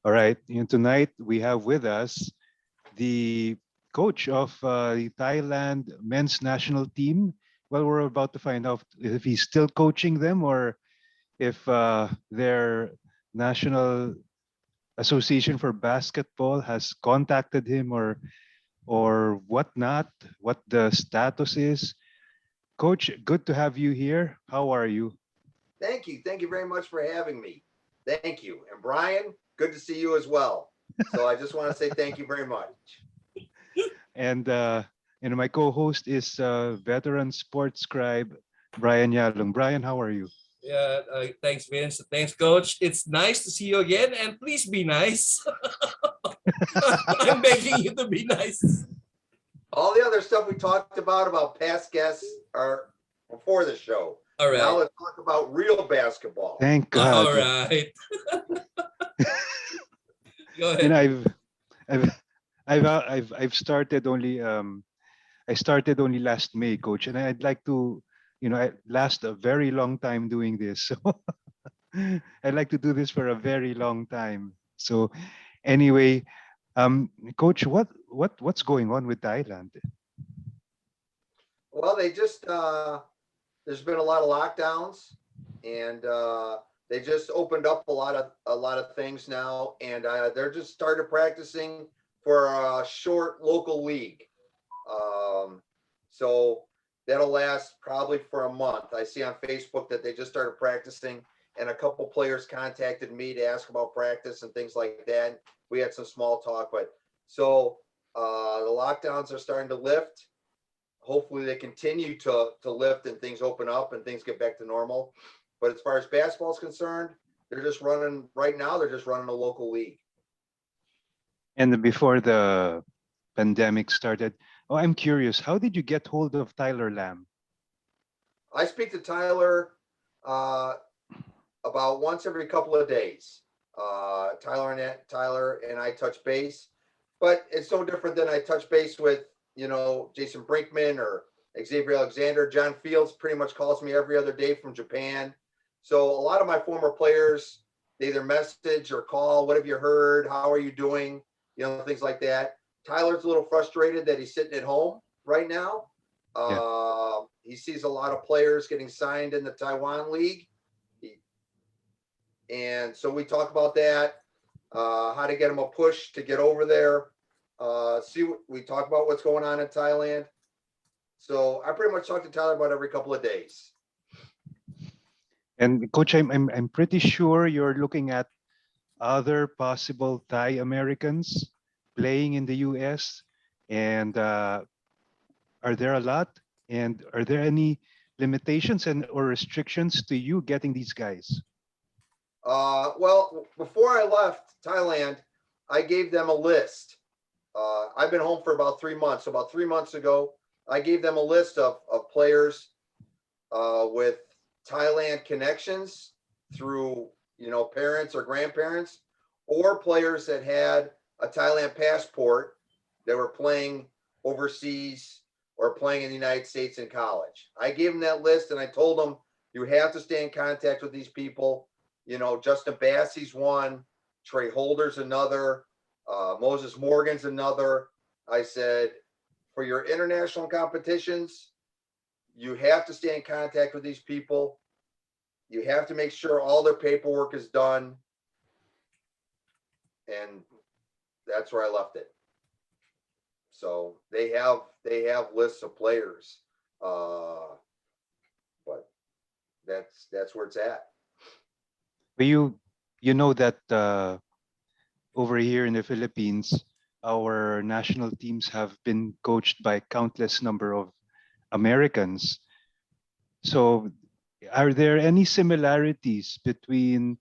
All right. And tonight we have with us the coach of the Thailand men's national team. Well, we're about to find out if he's still coaching them or if their national association for basketball has contacted him or whatnot, what the status is. Coach, good to have you here. How are you? Thank you. Thank you very much for having me. Thank you. And Brian, good to see you as well. So I just want to say thank you very much. And my co-host is veteran sports scribe Brian Yalong. Brian, how are you? Yeah, thanks, Vince. Thanks, Coach. It's nice to see you again, and please be nice. I'm begging you to be nice. All the other stuff we talked about past guests are before the show. All right. Now let's talk about real basketball. Thank All God. right. Go You know, ahead. I've started only I started only last May, Coach, and I'd like to, I last a very long time doing this. So I'd like to do this for a very long time. So anyway, Coach, what's going on with Thailand? Well, they just there's been a lot of lockdowns, and they just opened up a lot of things now, and they're just started practicing for a short local league. So that'll last probably for a month. I see on Facebook that they just started practicing, and a couple players contacted me to ask about practice and things like that. We had some small talk, but so the lockdowns are starting to lift. Hopefully they continue to lift and things open up and things get back to normal. But as far as basketball is concerned, they're just running right now. They're just running a local league. And before the pandemic started, oh, I'm curious, how did you get hold of Tyler Lamb? I speak to Tyler uh, about once every couple of days. Tyler and I touch base, but it's no different than I touch base with Jason Brinkman or Xavier Alexander. John Fields pretty much calls me every other day from Japan. So a lot of my former players, they either message or call. What have you heard? How are you doing? Things like that. Tyler's a little frustrated that he's sitting at home right now. Yeah. He sees a lot of players getting signed in the Taiwan League. And so we talk about that, how to get him a push to get over there. We talk about what's going on in Thailand. So I pretty much talk to Tyler about every couple of days. And Coach, I'm pretty sure you're looking at other possible Thai Americans playing in the U.S. And are there a lot? And are there any limitations and or restrictions to you getting these guys? Well, before I left Thailand, I gave them a list. I've been home for about 3 months. So about 3 months ago, I gave them a list of players with Thailand connections through, parents or grandparents, or players that had a Thailand passport that were playing overseas or playing in the United States in college. I gave them that list and I told them, you have to stay in contact with these people. Justin Bassey's one, Trey Holder's another, Moses Morgan's another. I said, for your international competitions, you have to stay in contact with these people. You have to make sure all their paperwork is done. And that's where I left it. So they have lists of players, but that's where it's at. But you know that over here in the Philippines, our national teams have been coached by countless number of Americans. So are there any similarities between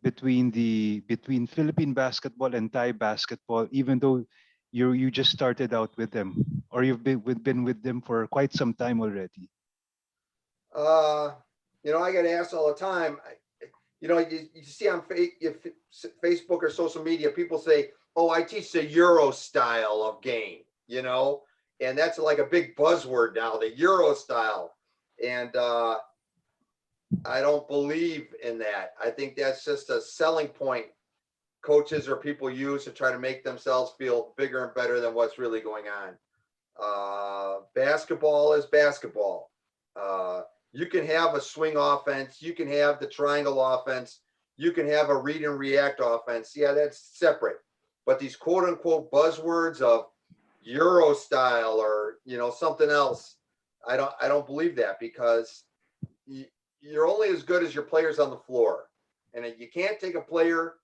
Philippine basketball and Thai basketball, even though you just started out with them, or you've been with them for quite some time already? Uh, I get asked all the time. You see on Facebook or social media, people say, "Oh, I teach the Euro style of game," and that's like a big buzzword now, the Euro style. And I don't believe in that. I think that's just a selling point coaches or people use to try to make themselves feel bigger and better than what's really going on. Basketball is basketball. You can have a swing offense. You can have the triangle offense. You can have a read and react offense. Yeah, that's separate. But these quote unquote buzzwords of Euro style or, you know, something else, I don't believe that, because you're only as good as your players on the floor. And you can't take a player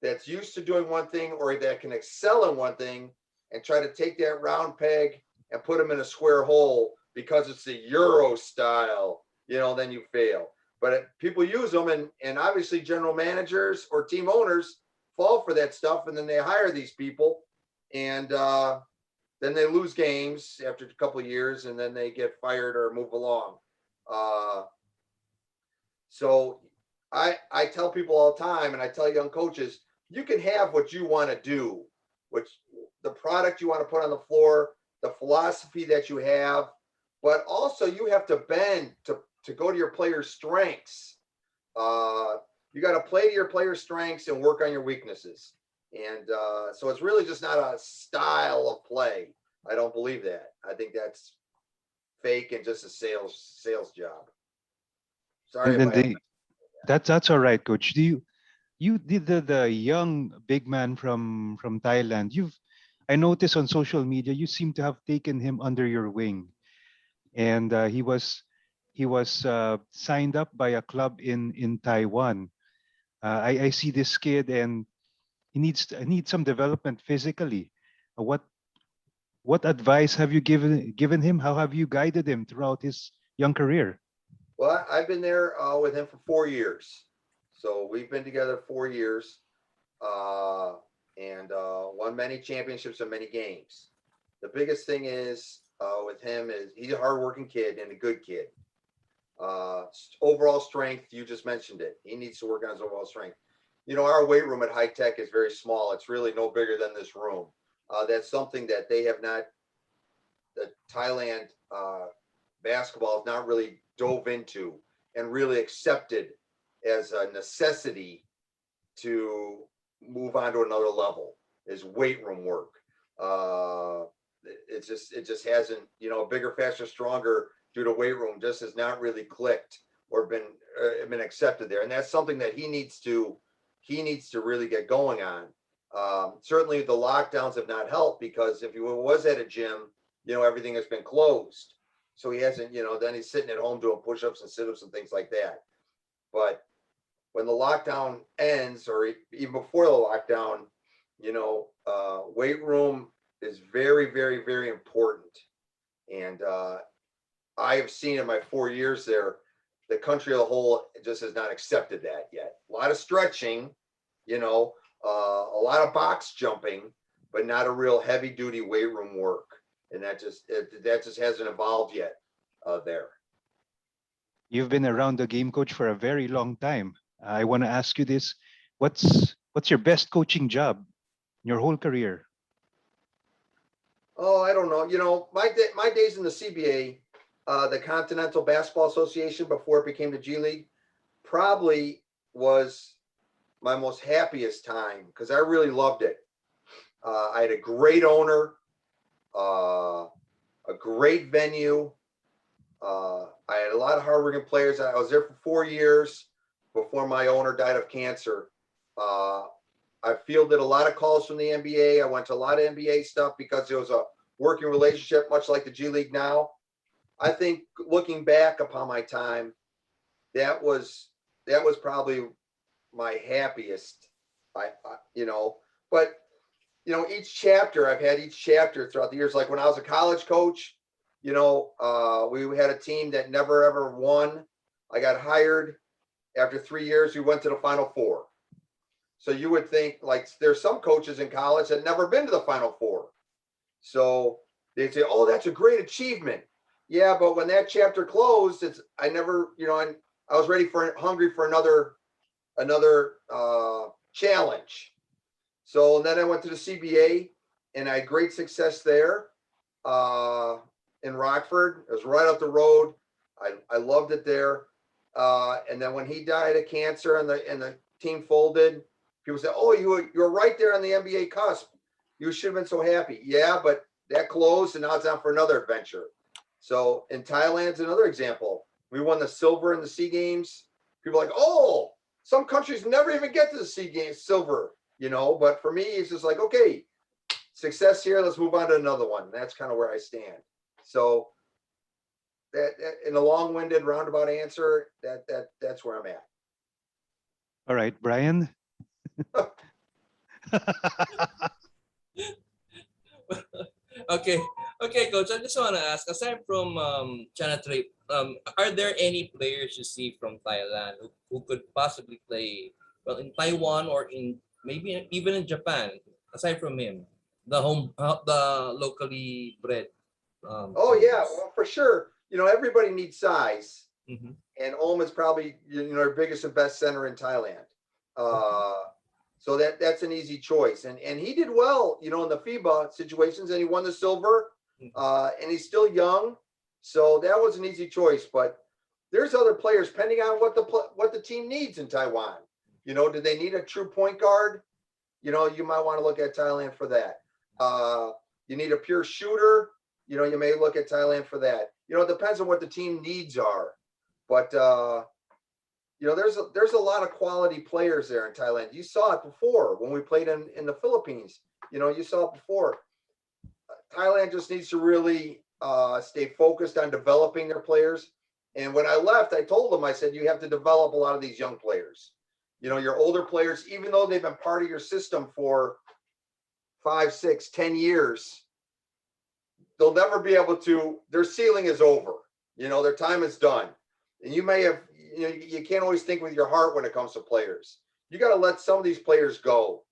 that's used to doing one thing or that can excel in one thing and try to take that round peg and put them in a square hole because it's the Euro style, you know, then you fail. But people use them, and obviously general managers or team owners fall for that stuff, and then they hire these people, and then they lose games after a couple of years, and then they get fired or move along. So I tell people all the time, and I tell young coaches, you can have what you want to do, which the product you want to put on the floor, the philosophy that you have, but also you have to bend to go to your players' strengths. You got to play to your players' strengths and work on your weaknesses. And so it's really just not a style of play. I don't believe that. I think that's fake and just a sales job. Sorry And if then I. that's all right, coach. You did the young big man from Thailand. I noticed on social media you seem to have taken him under your wing, and he was signed up by a club in Taiwan. I see this kid, and he needs some development physically. What advice have you given him? How have you guided him throughout his young career? Well, I've been there with him for 4 years. So we've been together 4 years, uh, and won many championships and many games. The biggest thing is with him is he's a hardworking kid and a good kid. Overall strength, you just mentioned it. He needs to work on his overall strength. You know, our weight room at High Tech is very small. It's really no bigger than this room. That's something that they have not, the Thailand basketball has not really dove into and really accepted as a necessity to move on to another level is weight room work. It just hasn't, you know, bigger, faster, stronger due to weight room just has not really clicked or been accepted there. And that's something that he needs to really get going on. Certainly the lockdowns have not helped, because if he was at a gym, you know, everything has been closed. So he hasn't, you know, then he's sitting at home doing push-ups and sit-ups and things like that. But when the lockdown ends, or even before the lockdown, you know, weight room is very, very, very important. And I have seen in my 4 years there, the country as a whole just has not accepted that yet. A lot of stretching, you know, a lot of box jumping, but not a real heavy duty weight room work. And that just hasn't evolved yet there. You've been around the game, coach, for a very long time. I want to ask you this: what's your best coaching job in your whole career? Oh, I don't know. You know, my days in the CBA, the Continental Basketball Association, before it became the G League, probably was my most happiest time, because I really loved it. I had a great owner, a great venue. I had a lot of hardworking players. I was there for 4 years before my owner died of cancer. I fielded a lot of calls from the NBA. I went to a lot of NBA stuff because there was a working relationship, much like the G League now. I think looking back upon my time, that was probably my happiest. You know, but you know, I've had each chapter throughout the years. Like when I was a college coach, you know, we had a team that never ever won. I got hired after 3 years. We went to the Final Four. So you would think, like, there's some coaches in college that never been to the Final Four. So they'd say, "Oh, that's a great achievement." Yeah, but when that chapter closed, I never, you know, I was hungry for another challenge. So then I went to the CBA, and I had great success there in Rockford. It was right up the road. I loved it there. And then when he died of cancer and the team folded, People say, "Oh, you're right there on the NBA cusp. You should have been so happy." Yeah, but that closed, and now it's on for another adventure. So in Thailand's another example. We won the silver in the SEA Games. People are like, "Oh, some countries never even get to the SEA Games silver," But for me, it's just like, okay, success here. Let's move on to another one. That's kind of where I stand. So that in a long-winded roundabout answer, that's where I'm at. All right, Brian. Okay, okay, coach. I just want to ask, aside from China Trip, are there any players you see from Thailand who could possibly play well in Taiwan or in maybe even in Japan? Aside from him, the locally bred. Oh yeah, Players. well for sure. Everybody needs size, Mhm. and Om is probably our biggest and best center in Thailand. So that's an easy choice, and he did well, in the FIBA situations, and he won the silver, and he's still young, so that was an easy choice. But there's other players, depending on what the team needs in Taiwan. Do they need a true point guard? You might want to look at Thailand for that. You need a pure shooter. You may look at Thailand for that. It depends on what the team needs are. But there's a lot of quality players there in Thailand. You saw it before when we played in the Philippines. You saw it before. Thailand just needs to really stay focused on developing their players. And when I left, I told them, I said, you have to develop a lot of these young players. Your older players, even though they've been part of your system for 5, 6, 10 years, they'll never be able to, their ceiling is over. Their time is done. And you may have, you can't always think with your heart when it comes to players. You got to let some of these players go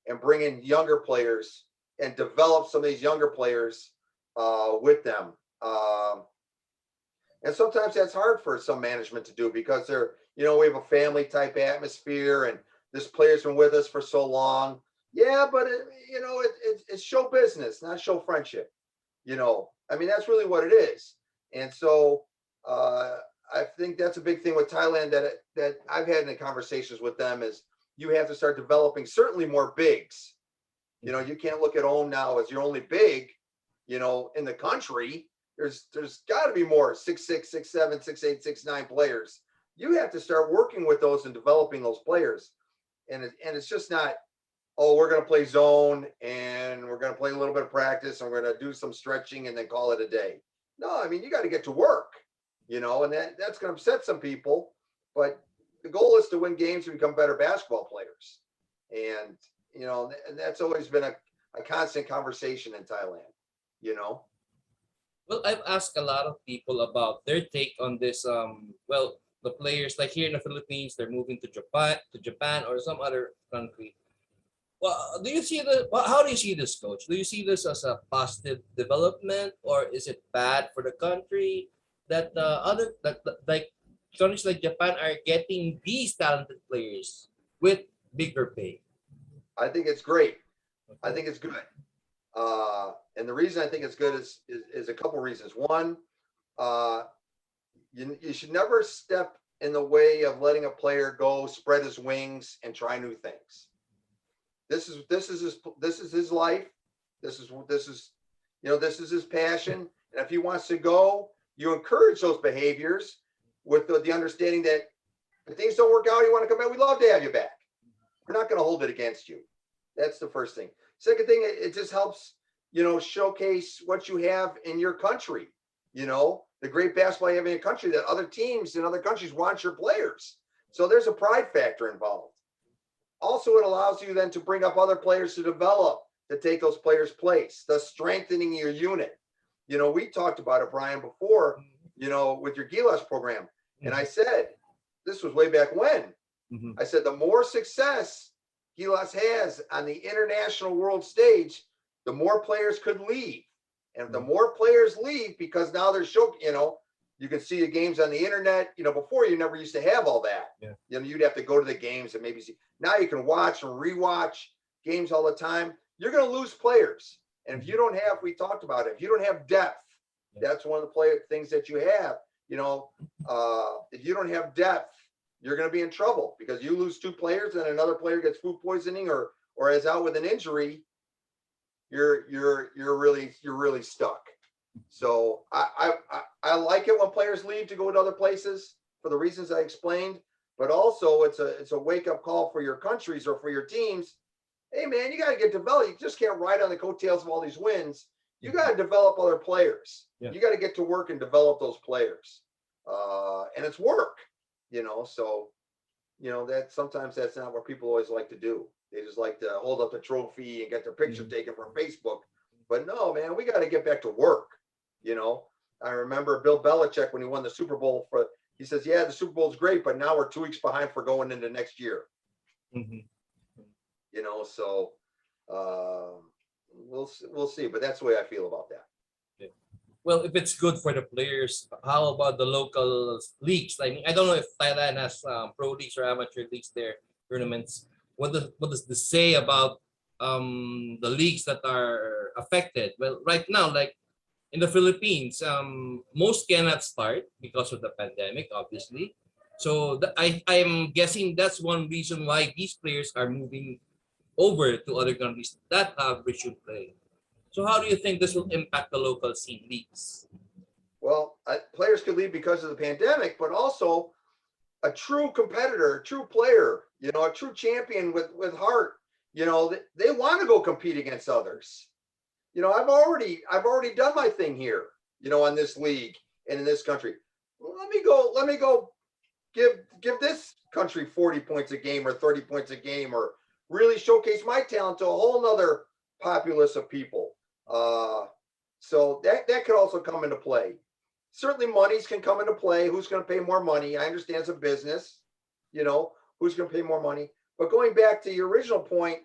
and bring in younger players and develop some of these younger players with them. And sometimes that's hard for some management to do because they're, we have a family type atmosphere and this player's been with us for so long. Yeah, but it's show business, not show friendship. That's really what it is. And so I think that's a big thing with Thailand that I've had in the conversations with them is you have to start developing certainly more bigs. You can't look at Om now as your only big, in the country. There's got to be more 6'6", 6'7", 6'8", 6'9" players. You have to start working with those and developing those players. And it's just not, oh, we're going to play zone and we're going to play a little bit of practice and we're going to do some stretching and then call it a day. No, you got to get to work, and that's going to upset some people. But the goal is to win games and become better basketball players. And, and that's always been a constant conversation in Thailand, Well, I've asked a lot of people about their take on this. Well, the players like here in the Philippines, they're moving to Japan or some other country. Well, how do you see this, coach? Do you see this as a positive development, or is it bad for the country that like countries like Japan are getting these talented players with bigger pay? I think it's great. I think it's good. And the reason I think it's good is a couple reasons. One, you should never step in the way of letting a player go spread his wings and try new things. This is his life. This is his passion. And if he wants to go, you encourage those behaviors with the understanding that if things don't work out, you want to come back, we'd love to have you back. We're not going to hold it against you. That's the first thing. Second thing, it just helps, showcase what you have in your country, the great basketball you have in your country that other teams in other countries want your players. So there's a pride factor involved. Also, it allows you then to bring up other players to develop, to take those players' place, thus strengthening your unit. We talked about it, Brian, before, with your Gilas program. And I said, this was way back when. Mm-hmm. I said, the more success Gilas has on the international world stage, the more players could leave. And the more players leave, because now they're you can see the games on the internet. Before you never used to have all that. Yeah. You'd have to go to the games and maybe see. Now you can watch and rewatch games all the time. You're going to lose players. And if you don't have, we talked about it, if you don't have depth, that's one of the things that you have. If you don't have depth, you're going to be in trouble, because you lose 2 players and another player gets food poisoning or is out with an injury. You're really stuck. So I like it when players leave to go to other places for the reasons I explained, but also it's a wake up call for your countries or for your teams. Hey man, you got to get developed. You just can't ride on the coattails of all these wins. You got to develop other players. Yeah. You got to get to work and develop those players. And it's work, so, that sometimes that's not what people always like to do. They just like to hold up the trophy and get their picture taken from Facebook. But no, man, we got to get back to work. I remember Bill Belichick when he won the Super Bowl he says, yeah, the Super Bowl is great, but now we're 2 weeks behind for going into next year. So we'll see, but that's the way I feel about that. Well, if it's good for the players, how about the local leagues? I mean, I don't know if Thailand has pro leagues or amateur leagues there, tournaments. What does this say about the leagues that are affected? Well, right now, like in the Philippines, most cannot start because of the pandemic, obviously. So I'm guessing that's one reason why these players are moving over to other countries that have resumed play. So how do you think this will impact the local scene leagues? Well, players could leave because of the pandemic, but also a true competitor, a true player, a true champion with heart. They want to go compete against others. I've already done my thing here, on this league and in this country. Let me go give this country 40 points a game or 30 points a game, or really showcase my talent to a whole nother populace of people. So that could also come into play. Certainly monies can come into play. Who's going to pay more money? I understand it's a business, who's going to pay more money. But going back to your original point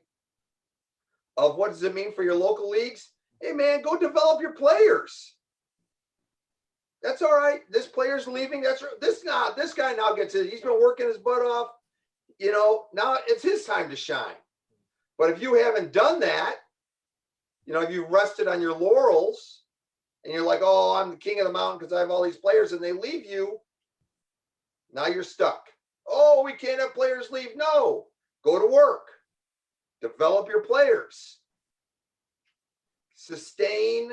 of what does it mean for your local leagues? Hey man, go develop your players. That's all right. This player's leaving. This guy now gets it. He's been working his butt off. Now it's his time to shine. But if you haven't done that, if you rested on your laurels and you're like, oh, I'm the king of the mountain because I have all these players, and they leave you, now you're stuck. Oh, we can't have players leave. No, go to work. Develop your players. Sustain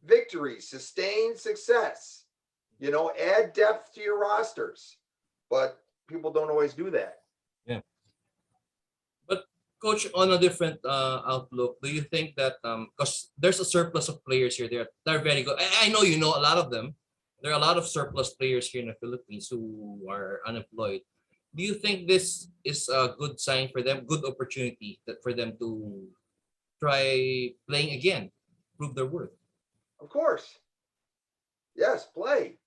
victory, sustain success, add depth to your rosters, but people don't always do that. Yeah. But coach, on a different outlook, do you think that because there's a surplus of players here, they're very good. I know a lot of them. There are a lot of surplus players here in the Philippines who are unemployed. Do you think this is a good sign for them, good opportunity for them to try playing again, prove their worth? Of course. Yes, play.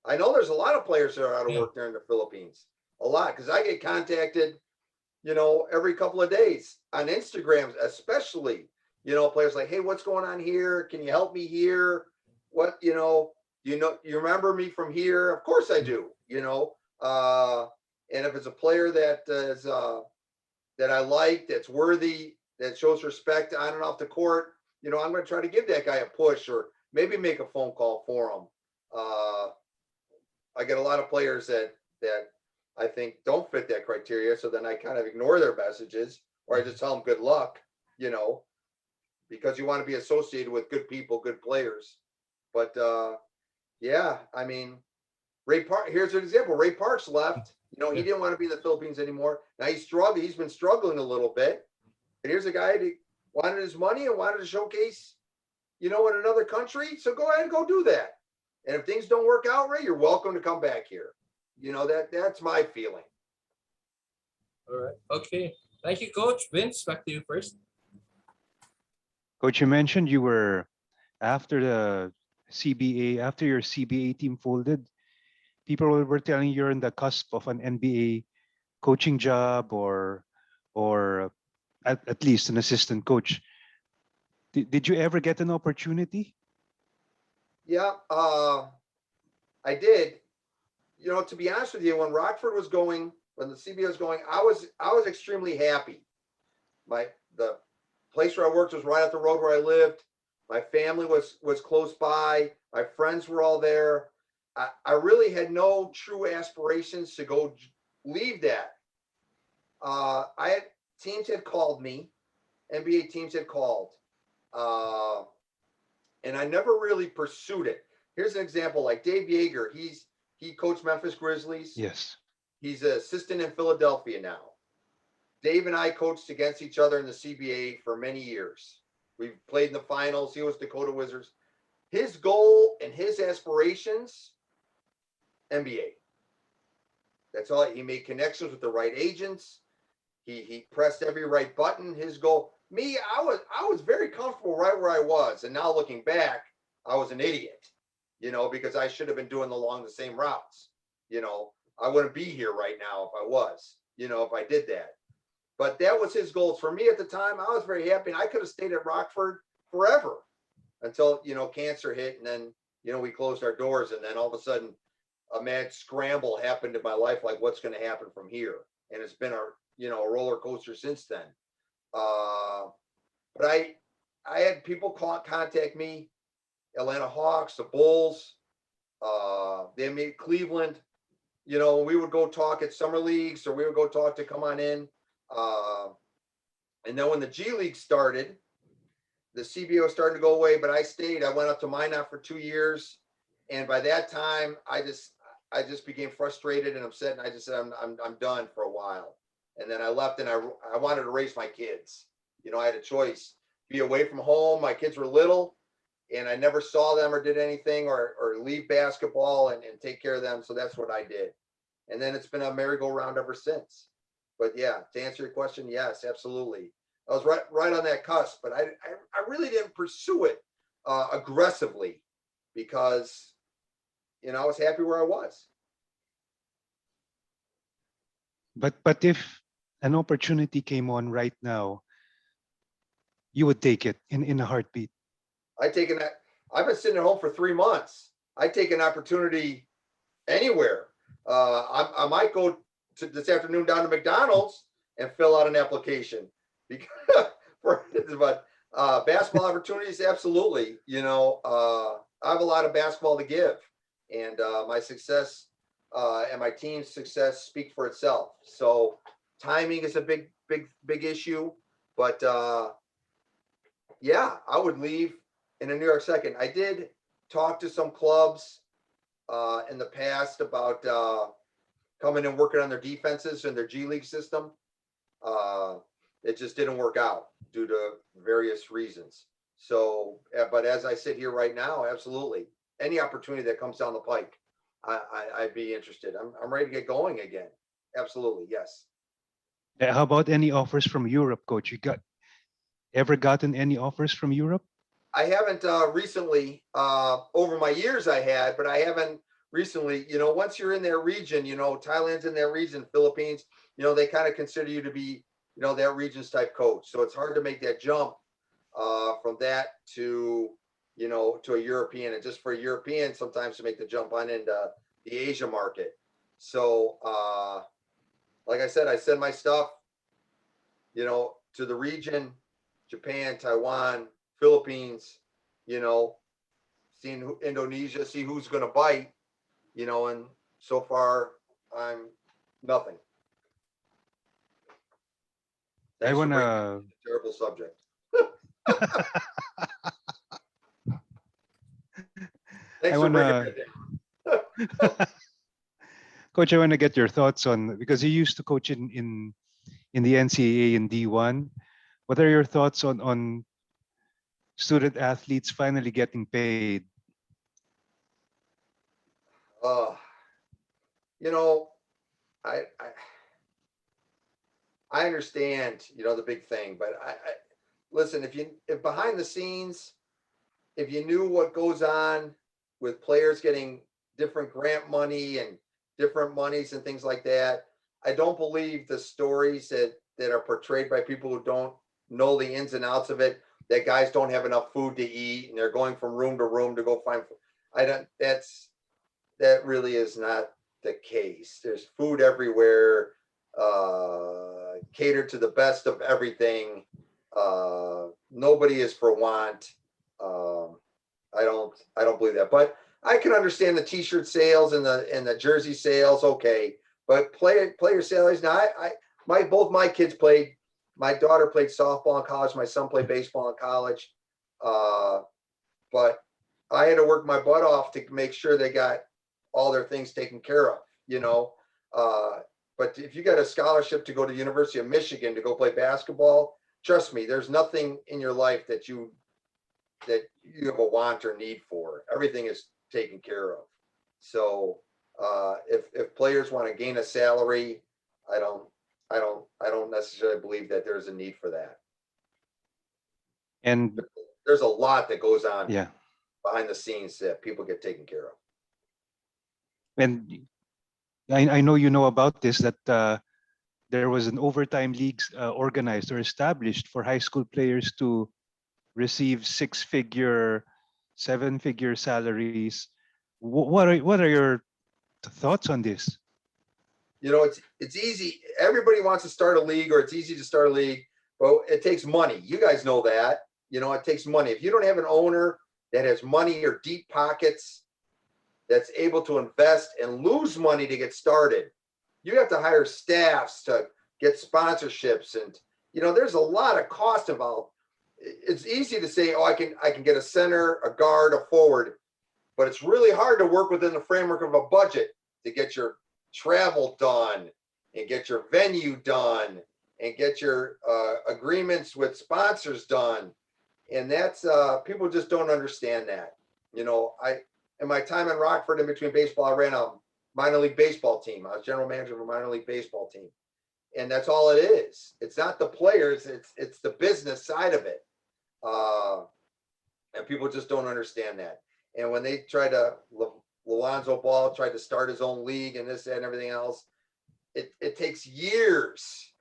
I know there's a lot of players that are out of work there in the Philippines. A lot, because I get contacted, every couple of days on Instagram, especially, players like, hey, what's going on here? Can you help me here? What, you remember me from here? Of course I do, and if it's a player that is, that I like, that's worthy, that shows respect on and off the court, I'm going to try to give that guy a push, or maybe make a phone call for him. I get a lot of players that I think don't fit that criteria, so then I kind of ignore their messages, or I just tell them good luck, because you want to be associated with good people, good players. But yeah, I mean, Ray Park. Here's an example. Ray Parks left. He didn't want to be in the Philippines anymore. Now he's struggling. He's been struggling a little bit. And here's a guy that wanted his money and wanted to showcase, in another country. So go ahead and go do that. And if things don't work out, Ray, you're welcome to come back here. That's my feeling. All right. Okay. Thank you, Coach. Vince, back to you first. Coach, you mentioned you were after after your CBA team folded, people were telling you're in the cusp of an NBA coaching job or at least an assistant coach. Did you ever get an opportunity? Yeah, I did. To be honest with you, when Rockford was going, when the CBA was going, I was extremely happy. The place where I worked was right up the road where I lived. My family was close by. My friends were all there. I really had no true aspirations to go leave that, teams had called me, NBA teams had called, and I never really pursued it. Here's an example, like Dave Yeager. He coached Memphis Grizzlies. Yes. He's an assistant in Philadelphia now. Dave and I coached against each other in the CBA for many years. We've played in the finals. He was Dakota Wizards. His goal and his aspirations, NBA. That's all. He made connections with the right agents. He pressed every right button. His goal. Me, I was very comfortable right where I was. And now looking back, I was an idiot, because I should have been doing along the same routes. I wouldn't be here right now if I was, if I did that. But that was his goals. For me at the time, I was very happy. And I could have stayed at Rockford forever until, cancer hit. And then, we closed our doors. And then all of a sudden, a mad scramble happened in my life. Like, what's going to happen from here? And it's been a roller coaster since then. But I had people contact me, Atlanta Hawks, the Bulls, they made Cleveland. We would go talk at summer leagues, or we would go talk to come on in. And then when the G League started, the CBO was starting to go away, but I stayed. I went up to Minot for 2 years, and by that time, I just became frustrated and upset, and I just said I'm done for a while. And then I left, and I wanted to raise my kids. I had a choice: be away from home. My kids were little, and I never saw them or did anything, or leave basketball and take care of them. So that's what I did. And then it's been a merry-go-round ever since. But yeah, to answer your question, yes, absolutely. I was right on that cusp, but I really didn't pursue it aggressively because, I was happy where I was. But if an opportunity came on right now, you would take it in a heartbeat. I've been sitting at home for 3 months. I take an opportunity anywhere. I might go this afternoon down to McDonald's and fill out an application because but basketball opportunities, absolutely. I have a lot of basketball to give, and my success and my team's success speak for itself. So timing is a big issue, but yeah, I would leave in a New York second. I did talk to some clubs in the past about coming and working on their defenses and their G League system. It just didn't work out due to various reasons. So, but as I sit here right now, absolutely, any opportunity that comes down the pike, I'd be interested. I'm ready to get going again. Absolutely, yes. How about any offers from Europe, Coach? Ever gotten any offers from Europe? I haven't recently. Over my years, I had, but I haven't recently. Once you're in their region, Thailand's in their region, Philippines, they kind of consider you to be, that region's type coach. So it's hard to make that jump from that to, to a European. And just for a European, sometimes to make the jump on into the Asia market. So, like I said, I send my stuff, to the region, Japan, Taiwan, Philippines, seeing Indonesia, see who's going to bite, and so far I'm nothing. I Thanks for want bringing to. up a terrible subject. Thanks for bringing it in. Coach, I want to get your thoughts on, because you used to coach in the NCAA and D1. What are your thoughts on student athletes finally getting paid? You know, I understand, the big thing, but I listen, if behind the scenes, if you knew what goes on with players getting different grant money and different monies and things like that, I don't believe the stories that are portrayed by people who don't know the ins and outs of it, that guys don't have enough food to eat and they're going from room to room to go find food. That really is not the case. There's food everywhere, catered to the best of everything. Nobody is for want. I don't believe that, but I can understand the t-shirt sales and the jersey sales. Okay, But player salaries. Now, both my kids played. My daughter played softball in college. My son played baseball in college. But I had to work my butt off to make sure they got all their things taken care of, you know. But if you got a scholarship to go to the University of Michigan to go play basketball, trust me, there's nothing in your life that you have a want or need for. Everything is taken care of. So if players want to gain a salary, I don't necessarily believe that there's a need for that. And There's a lot that goes on yeah, behind the scenes that people get taken care of. and I know you know about this, that there was an overtime league organized or established for high school players to receive 6-figure, 7-figure salaries. What are your thoughts on this? You know, it's easy. Everybody wants to start a league, or it's easy to start a league, but it takes money. You guys know that. You know, it takes money. If you don't have an owner that has money or deep pockets, that's able to invest and lose money to get started, you have to hire staffs to get sponsorships, and you know, there's a lot of cost involved. It's easy to say, oh, I can get a center, a guard, a forward, but it's really hard to work within the framework of a budget to get your travel done and get your venue done and get your agreements with sponsors done. And that's people just don't understand that. You know, in my time in Rockford, in between baseball, I ran a minor league baseball team. I was general manager of a minor league baseball team, and that's all it is. It's not the players; it's the business side of it, and people just don't understand that. And when they try to, Alonzo Ball tried to start his own league and this, that, and everything else, it takes years,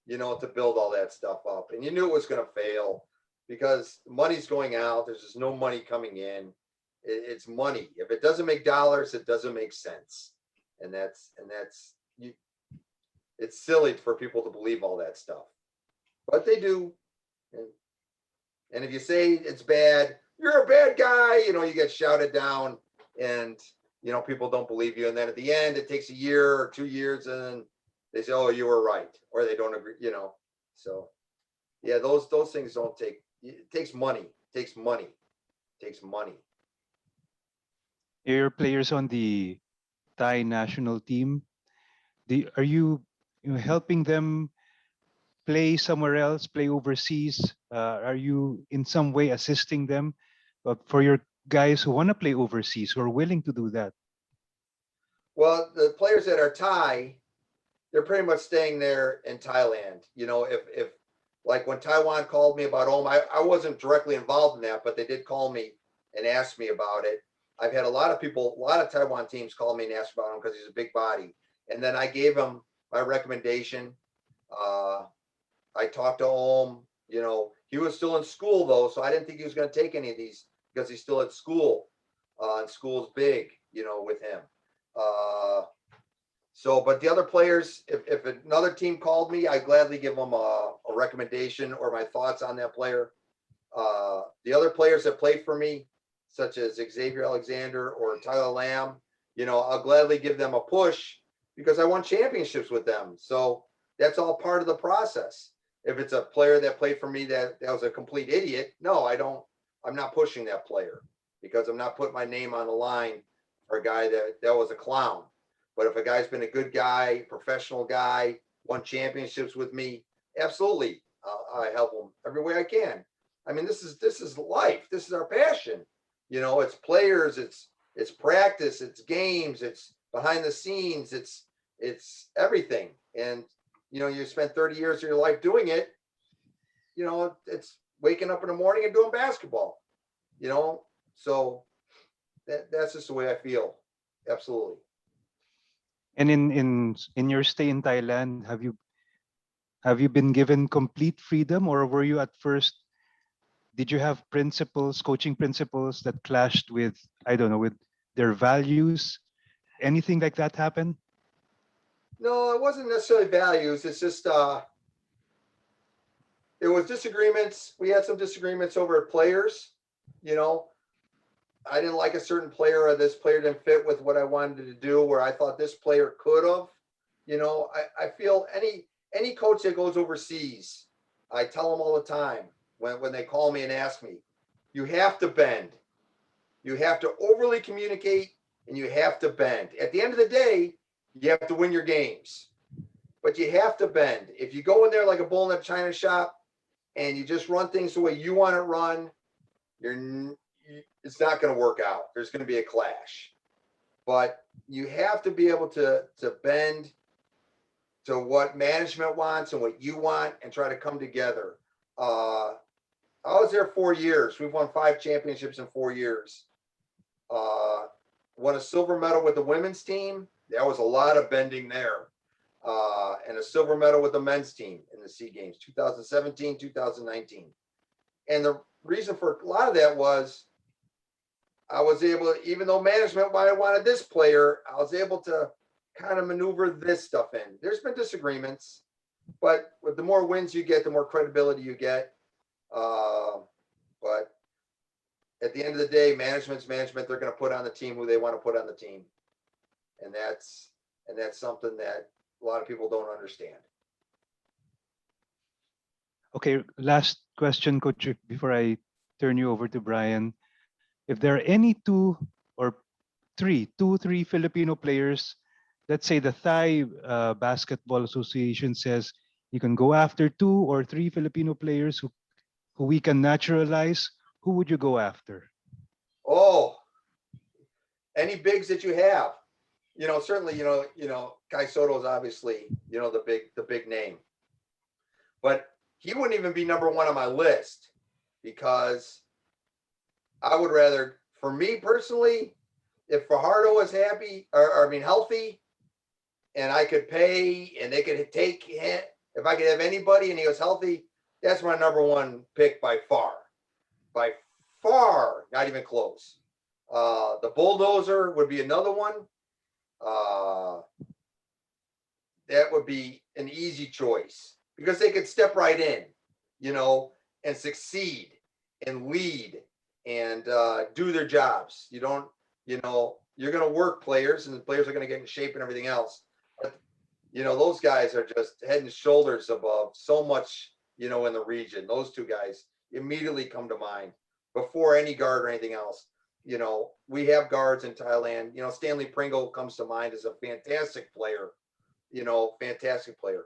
you know, to build all that stuff up. And you knew it was going to fail because money's going out. There's just no money coming in. It's money. If it doesn't make dollars, it doesn't make sense. And it's silly for people to believe all that stuff, but they do. And if you say it's bad, you're a bad guy, you know, you get shouted down, and you know, people don't believe you. And then at the end, it takes a year or 2 years, and then they say, oh, you were right, or they don't agree, you know. So yeah, those things don't take. It takes money. It takes money. It takes money. Your players on the Thai national team, are you helping them play somewhere else, play overseas? Are you in some way assisting them? For your guys who want to play overseas, who are willing to do that? Well, the players that are Thai, they're pretty much staying there in Thailand. You know, if like when Taiwan called me about home, I wasn't directly involved in that, but they did call me and ask me about it. I've had a lot of people, a lot of Taiwan teams call me and ask about him because he's a big body. And then I gave him my recommendation. I talked to him, you know, he was still in school though, so I didn't think he was going to take any of these because he's still at school. And school's big, you know, with him. But the other players, if another team called me, I gladly give them a recommendation or my thoughts on that player. The other players that play for me, such as Xavier Alexander or Tyler Lamb, you know, I'll gladly give them a push because I won championships with them. So that's all part of the process. If it's a player that played for me that was a complete idiot, no, I'm not pushing that player because I'm not putting my name on the line for a guy that was a clown. But if a guy's been a good guy, professional guy, won championships with me, absolutely, I help him every way I can. I mean, this is life. This is our passion. You know, it's players, it's practice, it's games, it's behind the scenes, it's everything. And you know, you spend 30 years of your life doing it. You know, it's waking up in the morning and doing basketball. You know, so that's just the way I feel. Absolutely. And in your stay in Thailand, have you been given complete freedom, or were you at first? Did you have principles, coaching principles that clashed with, I don't know, with their values? Anything like that happen? No, it wasn't necessarily values. It's just it was disagreements. We had some disagreements over players. You know, I didn't like a certain player, or this player didn't fit with what I wanted to do, where I thought this player could have. I feel any coach that goes overseas, I tell them all the time when they call me and ask me, you have to bend. You have to overly communicate and you have to bend. At the end of the day, you have to win your games, but you have to bend. If you go in there like a bull in a china shop and you just run things the way you want to run, it's not going to work out. There's going to be a clash, but you have to be able to bend to what management wants and what you want and try to come together. I was there 4 years. We've won 5 championships in 4 years. Won a silver medal with the women's team. There was a lot of bending there. And a silver medal with the men's team in the SEA Games, 2017, 2019. And the reason for a lot of that was I was able, even though management wanted this player, I was able to kind of maneuver this stuff in. There's been disagreements, but with the more wins you get, the more credibility you get. But at the end of the day, management's management. They're going to put on the team who they want to put on the team, and that's something that a lot of people don't understand. Okay, last question, Coach, before I turn you over to Brian. If there are any two, three Filipino players, let's say the Thai Basketball Association says you can go after 2 or 3 Filipino players who we can naturalize, who would you go after? Oh, any bigs that you have, certainly, Kai Soto is obviously, the big name, but he wouldn't even be number 1 on my list because I would rather, for me personally, if Fajardo was happy, healthy, and I could pay and they could take him, if I could have anybody and he was healthy, that's my number 1 pick by far, not even close. The Bulldozer would be another one. That would be an easy choice because they could step right in, and succeed and lead and do their jobs. You're going to work players and the players are going to get in shape and everything else. But, those guys are just head and shoulders above so much, in the region. Those 2 guys immediately come to mind before any guard or anything else. We have guards in Thailand. Stanley Pringle comes to mind as a fantastic player. Fantastic player.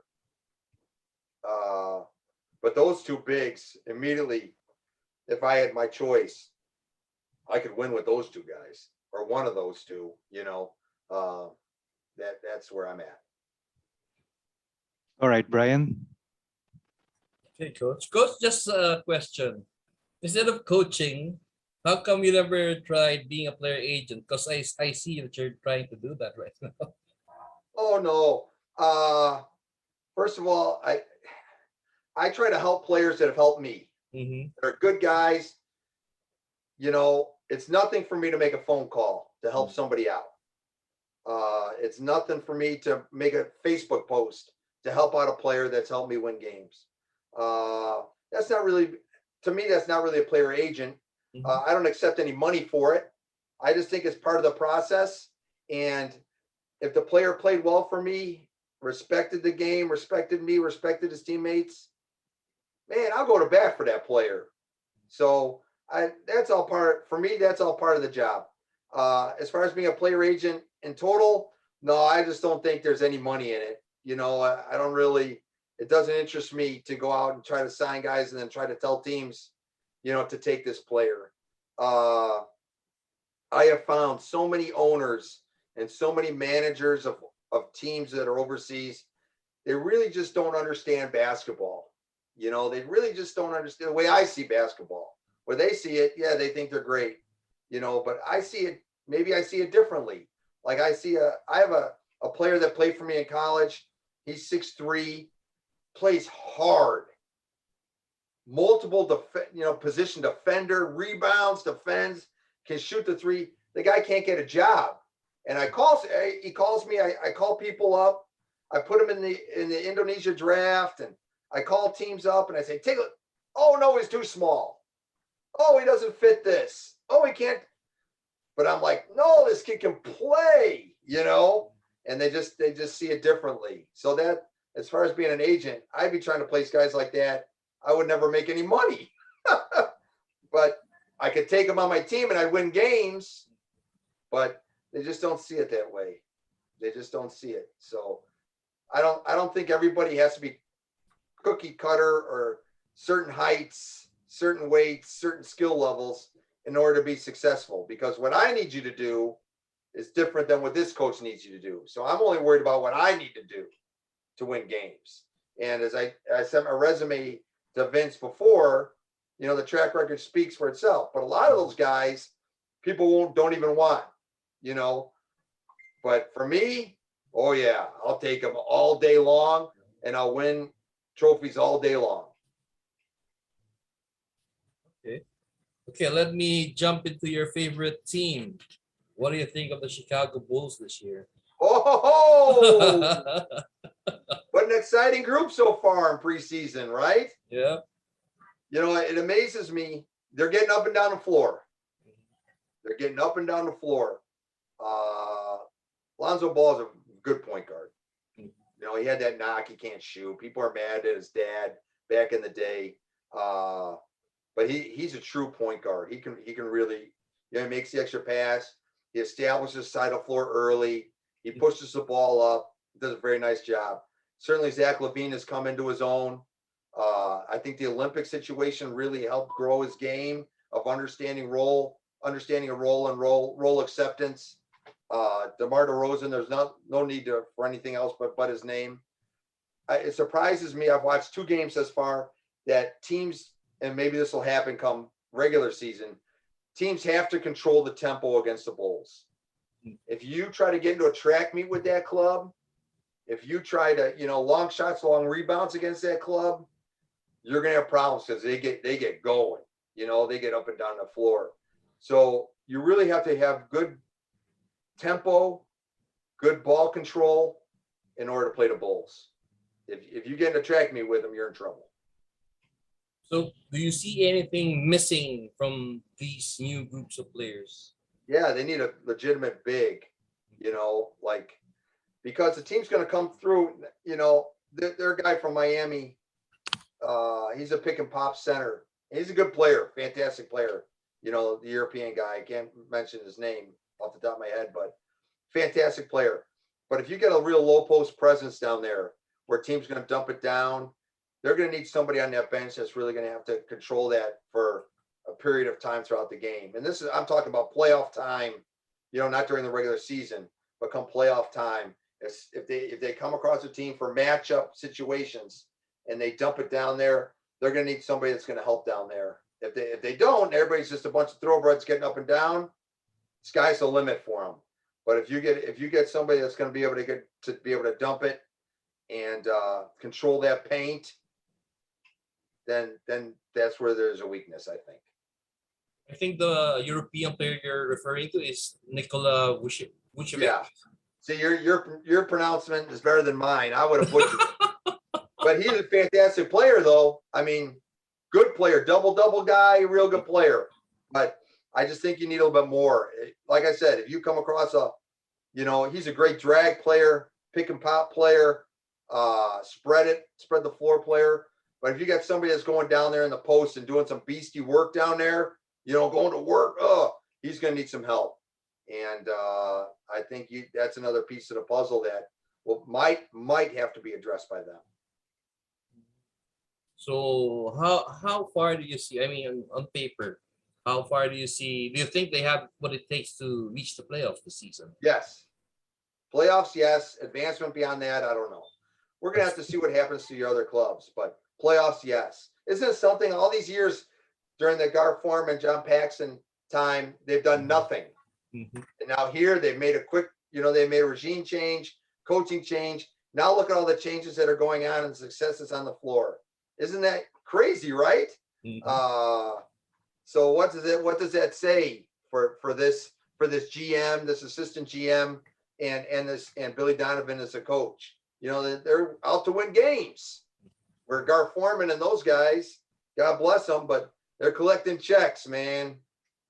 But those 2 bigs immediately, if I had my choice, I could win with those 2 guys or one of those 2. That's where I'm at. All right, Brian. Okay, Coach. Coach, just a question. Instead of coaching, how come you never tried being a player agent? Because I see that you're trying to do that right now. Oh no. First of all, I try to help players that have helped me. Mm-hmm. They're good guys. It's nothing for me to make a phone call to help somebody out. It's nothing for me to make a Facebook post to help out a player that's helped me win games. That's not really, to me, that's not really a player agent. I don't accept any money for it. I just think it's part of the process. And if the player played well for me, respected the game, respected me, respected his teammates, man, I'll go to bat for that player. So that's all part, for me, that's all part of the job. As far as being a player agent in total, no, I just don't think there's any money in it. I don't really, it doesn't interest me to go out and try to sign guys and then try to tell teams, to take this player. I have found so many owners and so many managers of teams that are overseas. They really just don't understand basketball. They really just don't understand the way I see basketball. Where they see it, yeah, they think they're great, but I see it, maybe I see it differently. Like I have a player that played for me in college. He's 6'3", plays hard, multiple position defender, rebounds, defends, can shoot the 3. The guy can't get a job. And he calls me, I call people up. I put him in the Indonesia draft and I call teams up and I say, take a, oh no, he's too small. Oh, he doesn't fit this. Oh, he can't. But I'm like, no, this kid can play, and they just see it differently. So that, as far as being an agent, I'd be trying to place guys like that. I would never make any money, but I could take them on my team and I'd win games. But they just don't see it that way. They just don't see it. So I don't think everybody has to be cookie cutter or certain heights, certain weights, certain skill levels in order to be successful. Because what I need you to do is different than what this coach needs you to do. So I'm only worried about what I need to do to win games. And as I sent my resume to Vince before, you know, the track record speaks for itself. But a lot of those guys, people don't even want, you know. But for me, oh yeah, I'll take them all day long, and I'll win trophies all day long. Okay, let me jump into your favorite team. What do you think of the Chicago Bulls this year? Oh, what an exciting group so far in preseason, right? Yeah. You know, it amazes me. They're getting up and down the floor. They're getting up and down the floor. Lonzo Ball is a good point guard. You know, he had that knock. He can't shoot. People are mad at his dad back in the day. But he's a true point guard. He can really, you know, he makes the extra pass. He establishes side of floor early. He pushes the ball up. He does a very nice job. Certainly, Zach LaVine has come into his own. I think the Olympic situation really helped grow his game of understanding a role and role acceptance. DeMar DeRozan, there's no need for anything else but his name. It surprises me. I've watched 2 games thus far that teams, and maybe this will happen come regular season, teams have to control the tempo against the Bulls. If you try to get into a track meet with that club, if you try to, you know, long shots, long rebounds against that club, you're going to have problems because they get going. You know, they get up and down the floor. So you really have to have good tempo, good ball control in order to play the Bulls. If you get in a track meet with them, you're in trouble. So do you see anything missing from these new groups of players? Yeah, they need a legitimate big, you know, like, because the team's going to come through, you know, they're a guy from Miami. He's a pick and pop center. He's a good player, fantastic player. You know, the European guy, I can't mention his name off the top of my head, but fantastic player. But if you get a real low post presence down there where a team's going to dump it down, they're going to need somebody on that bench that's really going to have to control that for a period of time throughout the game. And this is, I'm talking about playoff time, you know, not during the regular season, but come playoff time. If they come across a team for matchup situations and they dump it down there, they're going to need somebody that's going to help down there. If they don't, everybody's just a bunch of thoroughbreds getting up and down. Sky's the limit for them. But if you get somebody that's going to be able to dump it and control that paint, then that's where there's a weakness, I think. I think the European player you're referring to is Nikola Vucevic. Yeah. See, your pronouncement is better than mine. I would have butchered it. But he's a fantastic player, though. I mean, good player, double guy, real good player. But I just think you need a little bit more. Like I said, if you come across he's a great drag player, pick and pop player, spread the floor player. But if you got somebody that's going down there in the post and doing some beastie work down there, you know, going to work, he's going to need some help. And I think that's another piece of the puzzle that might have to be addressed by them. So how far do you see? I mean, on paper, how far do you see? Do you think they have what it takes to reach the playoffs this season? Yes. Playoffs, yes. Advancement beyond that, I don't know. We're going to have to see what happens to your other clubs, but playoffs, yes. Isn't it something all these years during the Gar Form and John Paxson time, they've done nothing. Mm-hmm. And now here they've made they made a regime change, coaching change. Now look at all the changes that are going on and successes on the floor. Isn't that crazy, right? Mm-hmm. So what does that say for this GM, this assistant GM, and Billy Donovan as a coach? You know, they're out to win games. Where Gar Forman and those guys, God bless them, but they're collecting checks, man.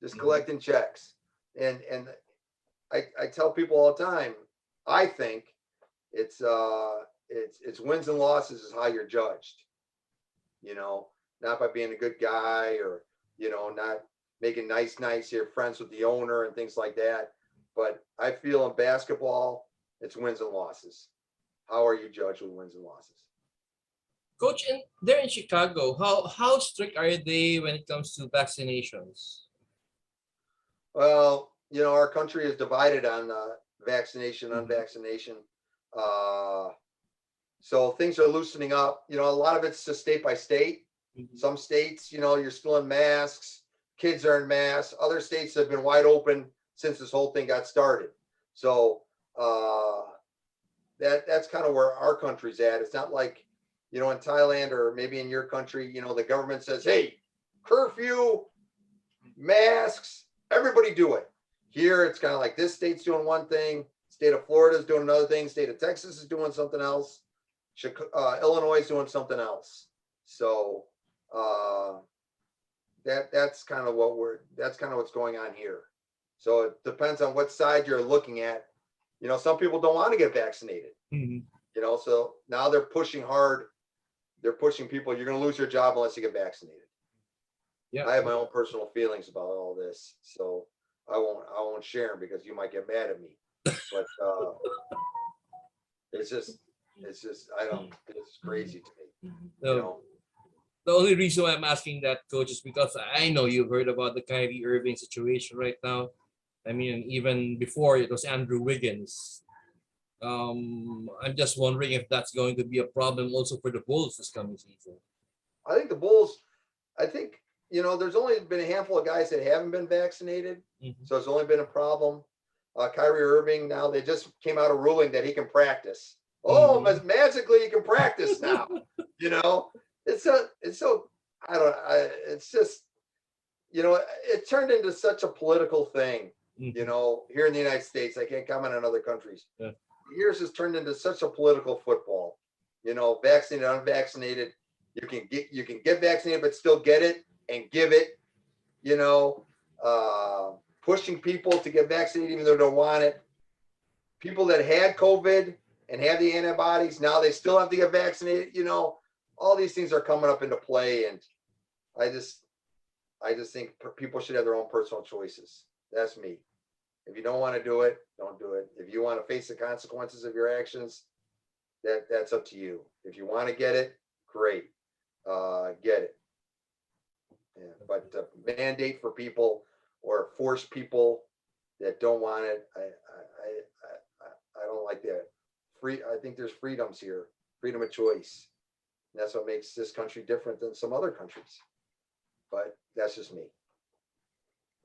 Just collecting checks. And I tell people all the time, I think it's wins and losses is how you're judged. You know, not by being a good guy or, you know, not making nice here friends with the owner and things like that. But I feel in basketball, it's wins and losses. How are you judged with wins and losses? Coach, in there in Chicago, how strict are they when it comes to vaccinations? Well, you know, our country is divided on vaccination, Mhm. unvaccination. Uh, so things are loosening up. You know, a lot of it's just state by state. Mhm. Some states, you know, you're still in masks, kids are in masks. Other states have been wide open since this whole thing got started. So that's kind of where our country's at. It's not like, you know, in Thailand or maybe in your country, you know, the government says, hey, curfew, masks, everybody do it. Here, it's kind of like this state's doing one thing, state of Florida is doing another thing, state of Texas is doing something else, Illinois is doing something else. So uh, that's kind of what's going on here. So it depends on what side you're looking at. You know, some people don't want to get vaccinated. Mhm. You know, so now they're pushing hard. They're pushing people. You're going to lose your job unless you get vaccinated. Yeah. I have my own personal feelings about all this, so I won't share them because you might get mad at me. But it's just I don't. It's crazy to me. You The, know, the only reason why I'm asking that, coach, is because I know you've heard about the Kyrie Irving situation right now. I mean, even before it was Andrew Wiggins. I'm just wondering if that's going to be a problem also for the Bulls this coming season. I think the Bulls. I think, you know, there's only been a handful of guys that haven't been vaccinated, Mhm. so it's only been a problem. Kyrie Irving, now they just came out a ruling that he can practice. Oh, Mhm. magically he can practice now. You know, it's so it's just, you know, it turned into such a political thing. You Mhm. know, here in the United States, I can't comment on other countries. Yeah. Years has turned into such a political football. You know, vaccinated, unvaccinated. You can get vaccinated, but still get it and give it. You know, pushing people to get vaccinated even though they don't want it. People that had COVID and have the antibodies, now they still have to get vaccinated. You know, all these things are coming up into play, and I just I just think people should have their own personal choices. That's me. If you don't want to do it, don't do it. If you want to face the consequences of your actions, that's up to you. If you want to get it, great, get it. Yeah, but mandate for people or force people that don't want it, I don't like that. I think there's freedoms here, freedom of choice. And that's what makes this country different than some other countries. But that's just me.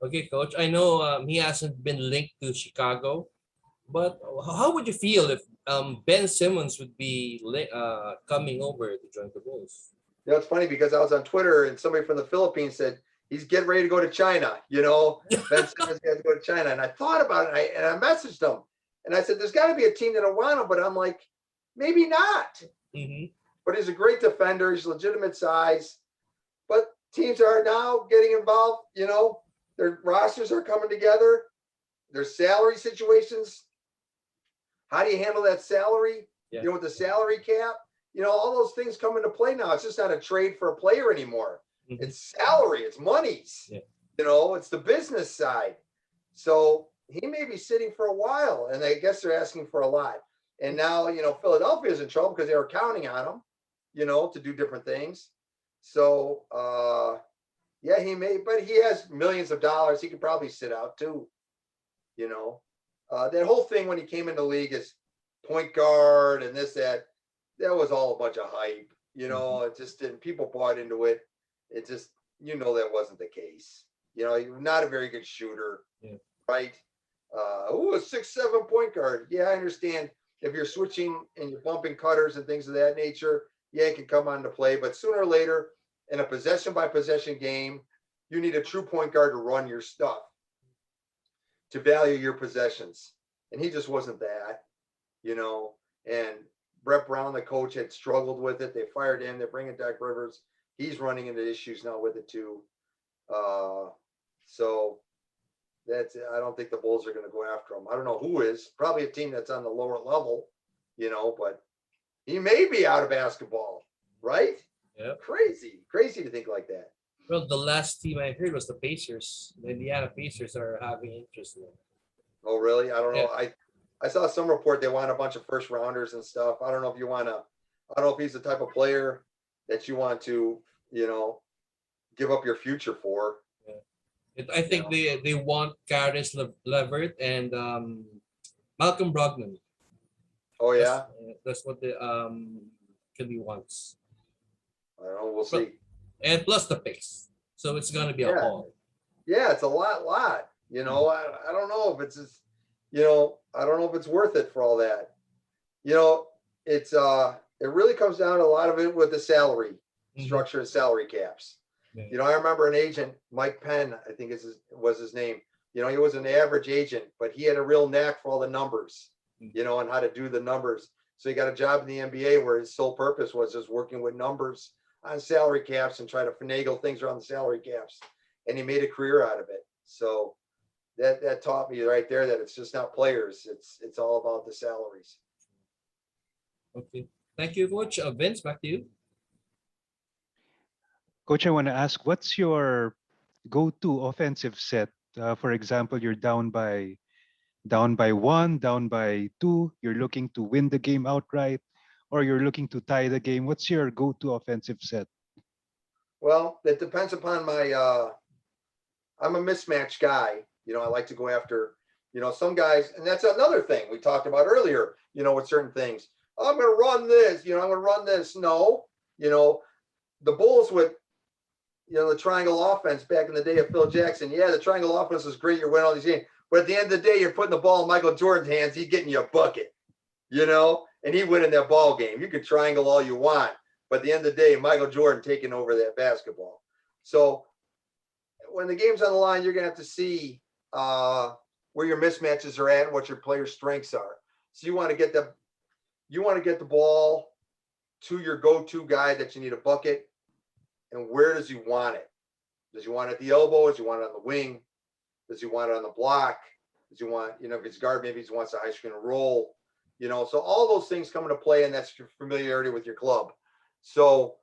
Okay, coach. I know he hasn't been linked to Chicago, but how would you feel if Ben Simmons would be coming over to join the Bulls? You know, it's funny because I was on Twitter and somebody from the Philippines said he's getting ready to go to China. You know, Ben Simmons has to go to China, and I thought about it, and I messaged him, and I said, "There's got to be a team that'll want him," but I'm like, maybe not. Mhm. But he's a great defender. He's legitimate size. But teams are now getting involved. You know, their rosters are coming together. There's salary situations. How do you handle that salary? Yeah. You know, with the salary cap, you know, all those things come into play now. It's just not a trade for a player anymore. Mhm. It's salary, it's monies. Yeah. You know, it's the business side. So he may be sitting for a while, and I guess they're asking for a lot. And now, you know, Philadelphia's in trouble because they were counting on him, you know, to do different things. So yeah, he may, but he has millions of dollars. He could probably sit out too, you know. That whole thing when he came in the league is point guard and this, that was all a bunch of hype. You know, it just didn't, people bought into it. It just, you know, that wasn't the case. You know, you're not a very good shooter, Yeah. right? A 6'7" point guard. Yeah, I understand if you're switching and you're bumping cutters and things of that nature, yeah, it can come on to play. But sooner or later, in a possession by possession game, you need a true point guard to run your stuff, to value your possessions. And he just wasn't that, you know. And Brett Brown, the coach, had struggled with it. They fired him. They're bringing Doc Rivers. He's running into issues now with it too. So I don't think the Bulls are going to go after him. I don't know who is. Probably a team that's on the lower level, but he may be out of basketball, right? Yep. Crazy to think like that. Well, the last team I heard was the Pacers. The Indiana Pacers are having interest in him. Oh, really? I don't Yeah. know. I saw some report they want a bunch of first rounders and stuff. I don't know if I don't know if he's the type of player that you want to, give up your future for. I think they want Karis Levert and Malcolm Brogdon. Oh yeah, That's what the Kelly wants. I don't know. We'll see. And plus the picks. So it's gonna be a Yeah. haul. Yeah, it's a lot. I don't know if it's just, I don't know if it's worth it for all that. It's it really comes down to a lot of it with the salary structure and salary caps. Yeah. I remember an agent, Mike Penn, I think was his name. He was an average agent, but he had a real knack for all the numbers, and how to do the numbers. So he got a job in the NBA where his sole purpose was just working with numbers on salary caps and try to finagle things around the salary caps. And he made a career out of it. So that taught me right there that it's just not players. It's all about the salaries. Okay. Thank you, Coach. Vince, back to you. Coach, I want to ask, what's your go-to offensive set? For example, you're down by one, down by two. You're looking to win the game outright, or you're looking to tie the game. What's your go-to offensive set? Well, it depends upon I'm a mismatch guy. I like to go after, some guys, and that's another thing we talked about earlier, with certain things. Oh, I'm going to run this, I'm going to run this. No, the Bulls with, the triangle offense back in the day of Phil Jackson. Yeah, the triangle offense is great. You're winning all these games. But at the end of the day, you're putting the ball in Michael Jordan's hands. He's getting you a bucket, and he winning that ball game. You can triangle all you want. But at the end of the day, Michael Jordan taking over that basketball. So when the game's on the line, you're going to have to see where your mismatches are at and what your players' strengths are. So you want to get the ball to your go-to guy that you need a bucket. And where does he want it? Does he want it at the elbow? Does he want it on the wing? Does he want it on the block? Does he want, if it's guard, maybe he wants a high screen roll, so all those things come into play, and that's your familiarity with your club. So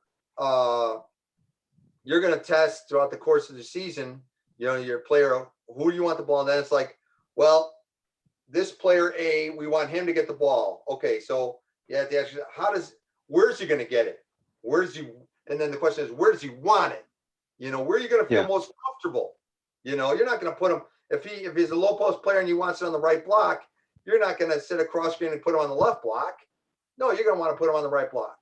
you're going to test throughout the course of the season, your player, who do you want the ball? And then it's like, well, this player A, we want him to get the ball. Okay, so you have to ask yourself, where's he going to get it? And then the question is, where does he want it? Where are you going to feel most comfortable? You're not going to put him, if he's a low post player and he wants it on the right block, you're not going to sit across screen and put him on the left block. No, you're going to want to put him on the right block.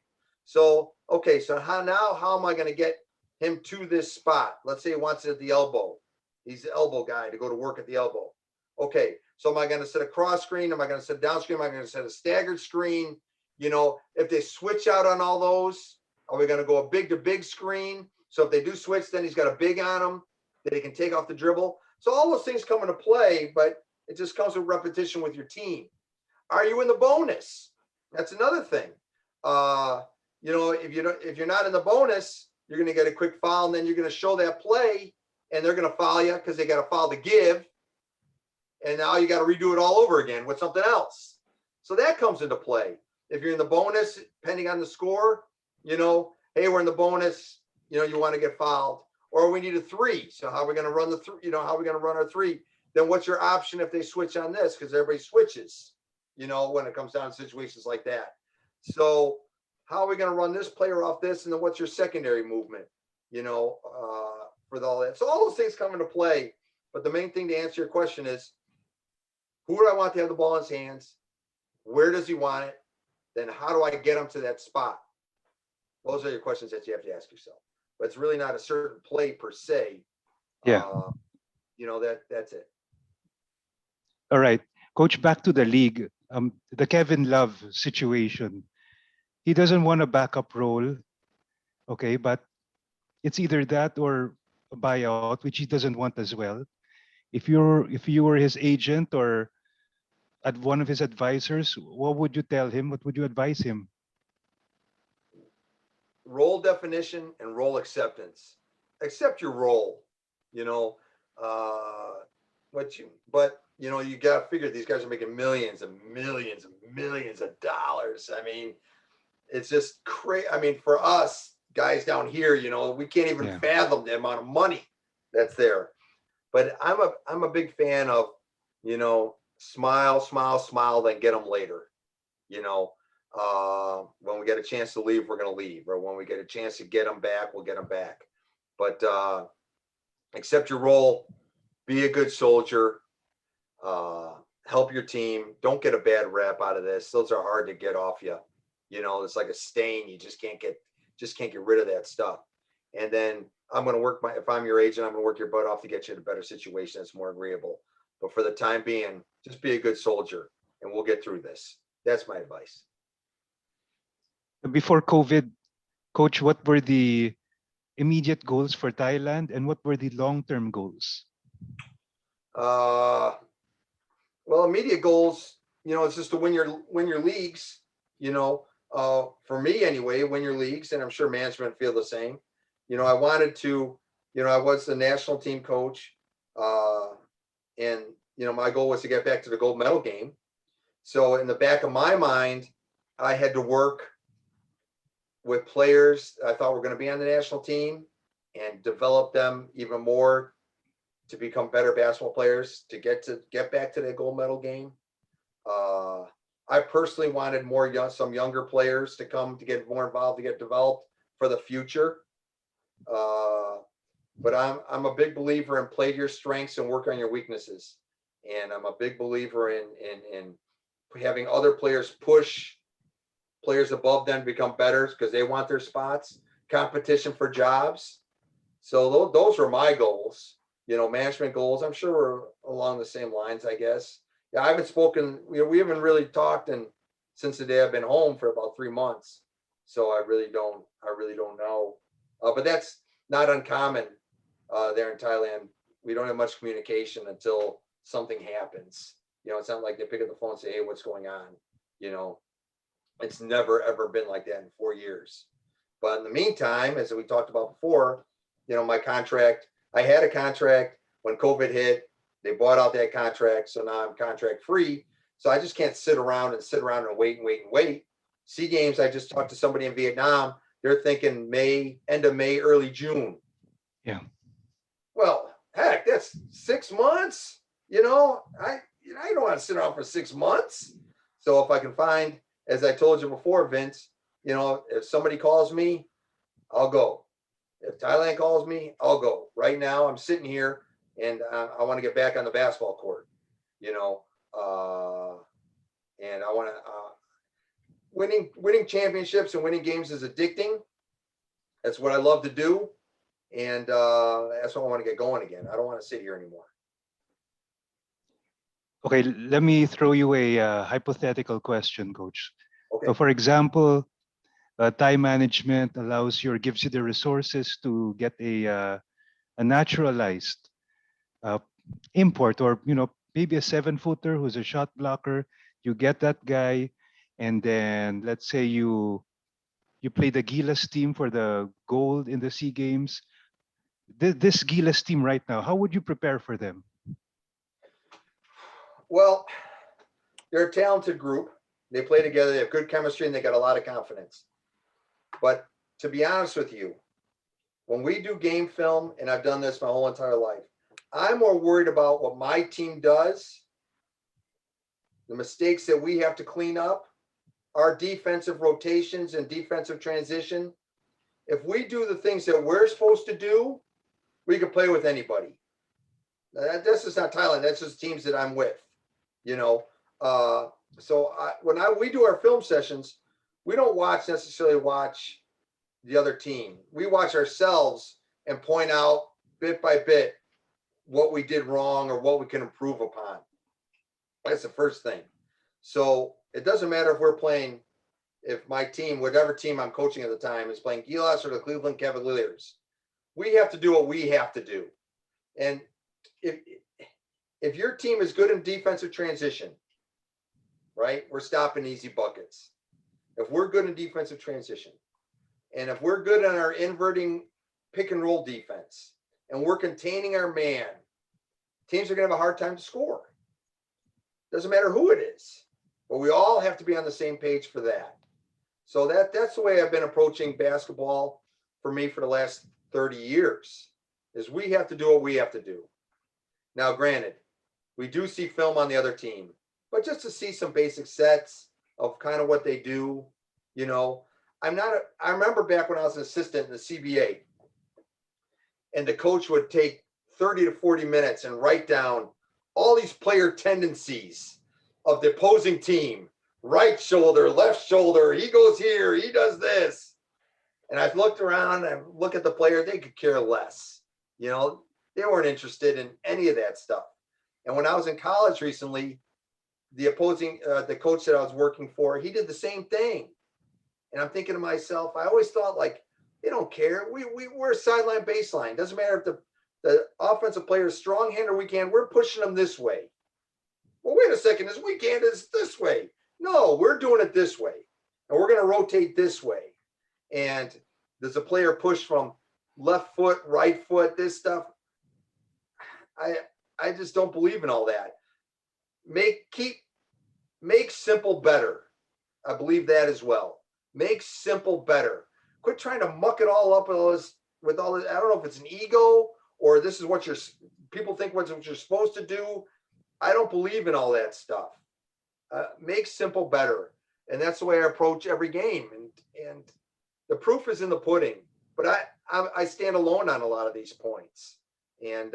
So, okay, so how am I going to get him to this spot? Let's say he wants it at the elbow. He's the elbow guy to go to work at the elbow. Okay, so am I going to set a cross screen? Am I going to set a down screen? Am I going to set a staggered screen? If they switch out on all those, are we going to go a big to big screen? So if they do switch, then he's got a big on him that he can take off the dribble. So all those things come into play, but it just comes with repetition with your team. Are you in the bonus? That's another thing. If you're not in the bonus, you're going to get a quick foul, and then you're going to show that play, and they're going to foul you because they got a foul to give. And now you got to redo it all over again with something else. So that comes into play. If you're in the bonus, depending on the score, hey, we're in the bonus, you want to get fouled, or we need a three. So how are we going to run the three? How are we going to run our three? Then what's your option if they switch on this? Because everybody switches, when it comes down to situations like that. So how are we going to run this player off this? And then what's your secondary movement, for all that? So all those things come into play. But the main thing to answer your question is, who do I want to have the ball in his hands? Where does he want it? Then how do I get him to that spot? Those are your questions that you have to ask yourself. But it's really not a certain play per se. Yeah. That's it. All right, Coach, back to the league. The Kevin Love situation. He doesn't want a backup role, okay, but it's either that or a buyout, which he doesn't want as well. If you were his agent or at one of his advisors, what would you tell him? What would you advise him? Role definition and role acceptance. Accept your role. but you got to figure these guys are making millions and millions and millions of dollars. I mean, it's just crazy. I mean, for us guys down here, we can't even Yeah. fathom the amount of money that's there. But I'm a big fan of, smile, smile, smile, then get them later. You know, when we get a chance to leave, we're going to leave, or when we get a chance to get them back, we'll get them back. But accept your role, be a good soldier, help your team. Don't get a bad rap out of this. Those are hard to get off you. It's like a stain. You just can't get rid of that stuff. And then I'm going to work if I'm your agent, I'm going to work your butt off to get you in a better situation that's more agreeable. But for the time being, just be a good soldier and we'll get through this. That's my advice. Before COVID, Coach, what were the immediate goals for Thailand and what were the long-term goals? Well, immediate goals, it's just to win your leagues, for me anyway, win your leagues, and I'm sure management feel the same. I wanted to, I was the national team coach, and my goal was to get back to the gold medal game. So in the back of my mind, I had to work with players I thought were going to be on the national team and develop them even more to become better basketball players to get back to that gold medal game. I personally wanted some younger players to come to get more involved, to get developed for the future. But I'm a big believer in play to your strengths and work on your weaknesses. And I'm a big believer in having other players push players above them to become better because they want their spots, competition for jobs. So those are my goals, management goals. I'm sure we're along the same lines, I guess. Yeah, I haven't spoken, we haven't really talked since the day I've been home for about 3 months. So I really don't know. But that's not uncommon there in Thailand. We don't have much communication until something happens. It's not like they pick up the phone and say, hey, what's going on? It's never, ever been like that in 4 years. But in the meantime, as we talked about before, my contract, I had a contract when COVID hit. They bought out that contract. So now I'm contract free. So I just can't sit around and wait. SEA Games, I just talked to somebody in Vietnam. They're thinking end of May, early June. Yeah. Well, heck, that's 6 months. I don't want to sit around for 6 months. So if I can find, as I told you before, Vince, if somebody calls me, I'll go. If Thailand calls me, I'll go. Right now, I'm sitting here and I want to get back on the basketball court, and I want to. Winning championships and winning games is addicting. That's what I love to do, and that's what I want to get going again. I don't want to sit here anymore. Okay, let me throw you a hypothetical question, Coach. Okay. So, for example, time management gives you the resources to get a naturalized import, or maybe a 7-footer who's a shot blocker. You get that guy, and then let's say you play the Gilas team for the gold in the SEA Games. This Gilas team right now, how would you prepare for them? Well, they're a talented group. They play together. They have good chemistry, and they got a lot of confidence. But to be honest with you, when we do game film, and I've done this my whole entire life, I'm more worried about what my team does, the mistakes that we have to clean up, our defensive rotations and defensive transition. If we do the things that we're supposed to do, we can play with anybody. That's just not Thailand. That's just teams that I'm with, So when we do our film sessions, we don't necessarily watch the other team. We watch ourselves and point out bit by bit what we did wrong or what we can improve upon. That's the first thing. So it doesn't matter if my team, whatever team I'm coaching at the time, is playing Gilas or the Cleveland Cavaliers. We have to do what we have to do. And if your team is good in defensive transition, right, we're stopping easy buckets. If we're good in defensive transition, and if we're good on our inverting pick and roll defense, and we're containing our man, teams are going to have a hard time to score. Doesn't matter who it is, but we all have to be on the same page for that. So that's the way I've been approaching basketball for me for the last 30 years, is we have to do what we have to do. Now, granted, we do see film on the other team, but just to see some basic sets of kind of what they do, you know, I remember back when I was an assistant in the CBA, and the coach would take 30 to 40 minutes and write down all these player tendencies of the opposing team. Right shoulder, left shoulder, he goes here, he does this. And I've looked around and look at the player, they could care less. You know, they weren't interested in any of that stuff. And when I was in college recently, the coach that I was working for, he did the same thing. And I'm thinking to myself, I always thought, like, they don't care. We're sideline baseline. Doesn't matter if the offensive player is strong hand or weak hand, we're pushing them this way. Well, wait a second, this weak hand is this way. No, we're doing it this way. And we're going to rotate this way. And does a player push from left foot, right foot, this stuff? I just don't believe in all that. Make simple better. I believe that as well. Make simple better. Quit trying to muck it all up with all this. I don't know if it's an ego or this is what people think what you're supposed to do. I don't believe in all that stuff. Make simple better. And that's the way I approach every game. And the proof is in the pudding. But I stand alone on a lot of these points. And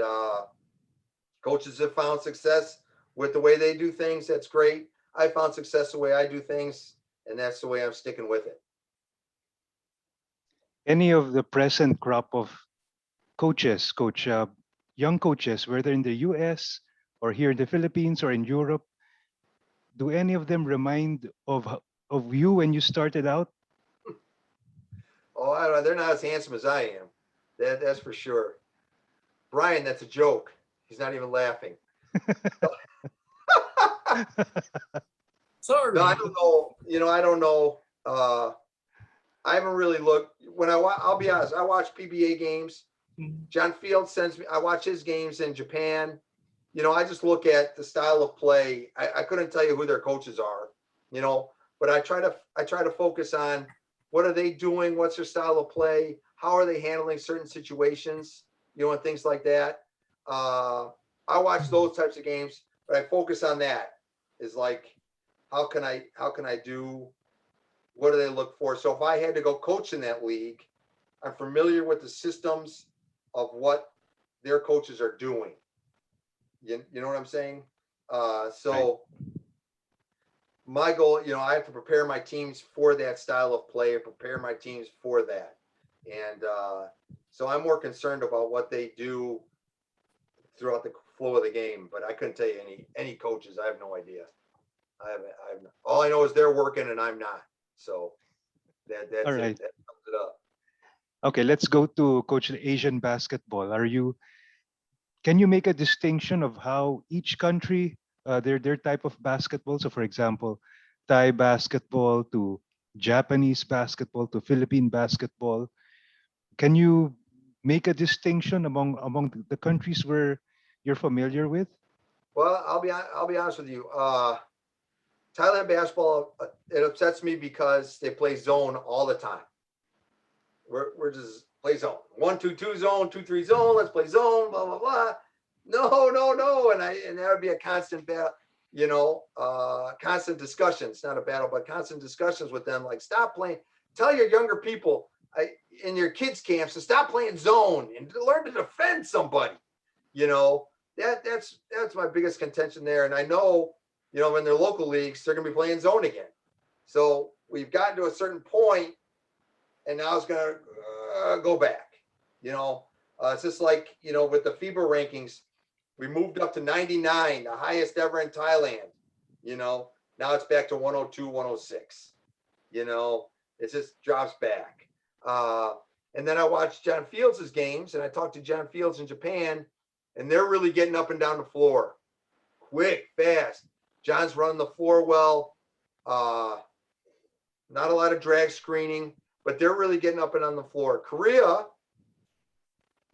coaches have found success with the way they do things. That's great. I found success the way I do things. And that's the way I'm sticking with it. Any of the present crop of coaches, young coaches, whether in the US or here in the Philippines or in Europe, do any of them remind of you when you started out? Oh, I don't know. They're not as handsome as I am. That's for sure. Brian, that's a joke. He's not even laughing. Sorry. No, I don't know. You know, I don't know. I haven't really looked. I'll be honest, I watch PBA games. John Field sends me, I watch his games in Japan. You know, I just look at the style of play. I couldn't tell you who their coaches are, you know, but I try to focus on what are they doing? What's their style of play? How are they handling certain situations? You know, and things like that. I watch those types of games, but I focus on that. Is like, how can I do? What do they look for? So if I had to go coach in that league, I'm familiar with the systems of what their coaches are doing. You know what I'm saying? So my goal, you know, I have to prepare my teams for that style of play, prepare my teams for that. And so I'm more concerned about what they do throughout the flow of the game, but I couldn't tell you any coaches. I have no idea. All I know is they're working and I'm not. So that's All right. it. That sums it up. Okay, let's go to Coach Asian basketball. Can you make a distinction of how each country, their type of basketball? So for example, Thai basketball to Japanese basketball to Philippine basketball. Can you make a distinction among the countries where you're familiar with? Well, I'll be honest with you. Thailand basketball, it upsets me because they play zone all the time. We're just play zone. 1-2-2 zone, 2-3 zone, let's play zone, blah, blah, blah. No. And that would be a constant battle, you know, constant discussions, not a battle, but constant discussions with them. Like, stop playing, tell your younger people in your kids' camps to stop playing zone and to learn to defend somebody. You know, that's my biggest contention there. And I know, you know, in their local leagues, they're going to be playing zone again. So we've gotten to a certain point, and now it's going to go back. You know, it's just like, you know, with the FIBA rankings, we moved up to 99, the highest ever in Thailand. You know, now it's back to 102, 106. You know, it just drops back. And then I watched John Fields' games, and I talked to John Fields in Japan, and they're really getting up and down the floor. Quick, fast. John's running the floor well. Not a lot of drag screening, but they're really getting up and on the floor. Korea, a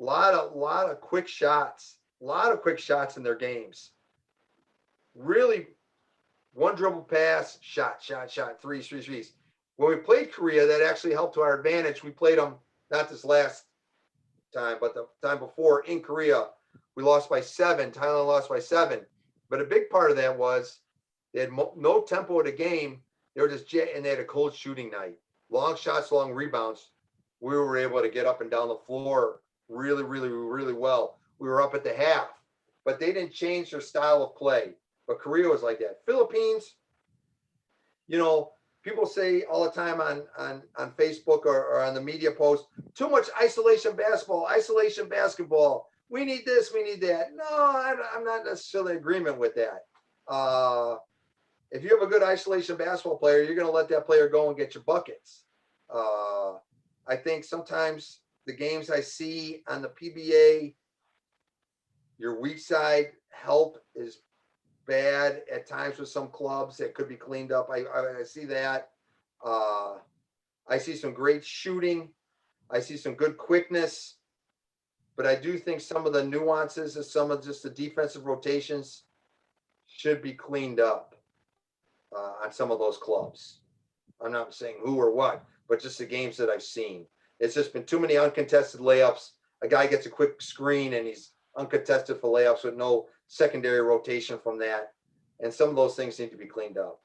lot of quick shots. a lot of quick shots in their games. Really, one dribble pass, shot, threes. When we played Korea, that actually helped to our advantage. We played them, not this last time, but the time before in Korea, we lost by 7. Thailand lost by 7. But a big part of that was they had no tempo of the game. They were just and they had a cold shooting night. Long shots, long rebounds. We were able to get up and down the floor really, really, really well. We were up at the half, but they didn't change their style of play. But Korea was like that. Philippines, people say all the time on Facebook or on the media posts, too much isolation basketball. We need this, we need that. No, I'm not necessarily in agreement with that. If you have a good isolation basketball player, you're going to let that player go and get your buckets. I think sometimes the games I see on the PBA, your weak side help is bad at times with some clubs that could be cleaned up. I see that. I see some great shooting. I see some good quickness. But I do think some of the nuances of some of just the defensive rotations should be cleaned up on some of those clubs. I'm not saying who or what, but just the games that I've seen. It's just been too many uncontested layups. A guy gets a quick screen and he's uncontested for layups with no secondary rotation from that. And some of those things need to be cleaned up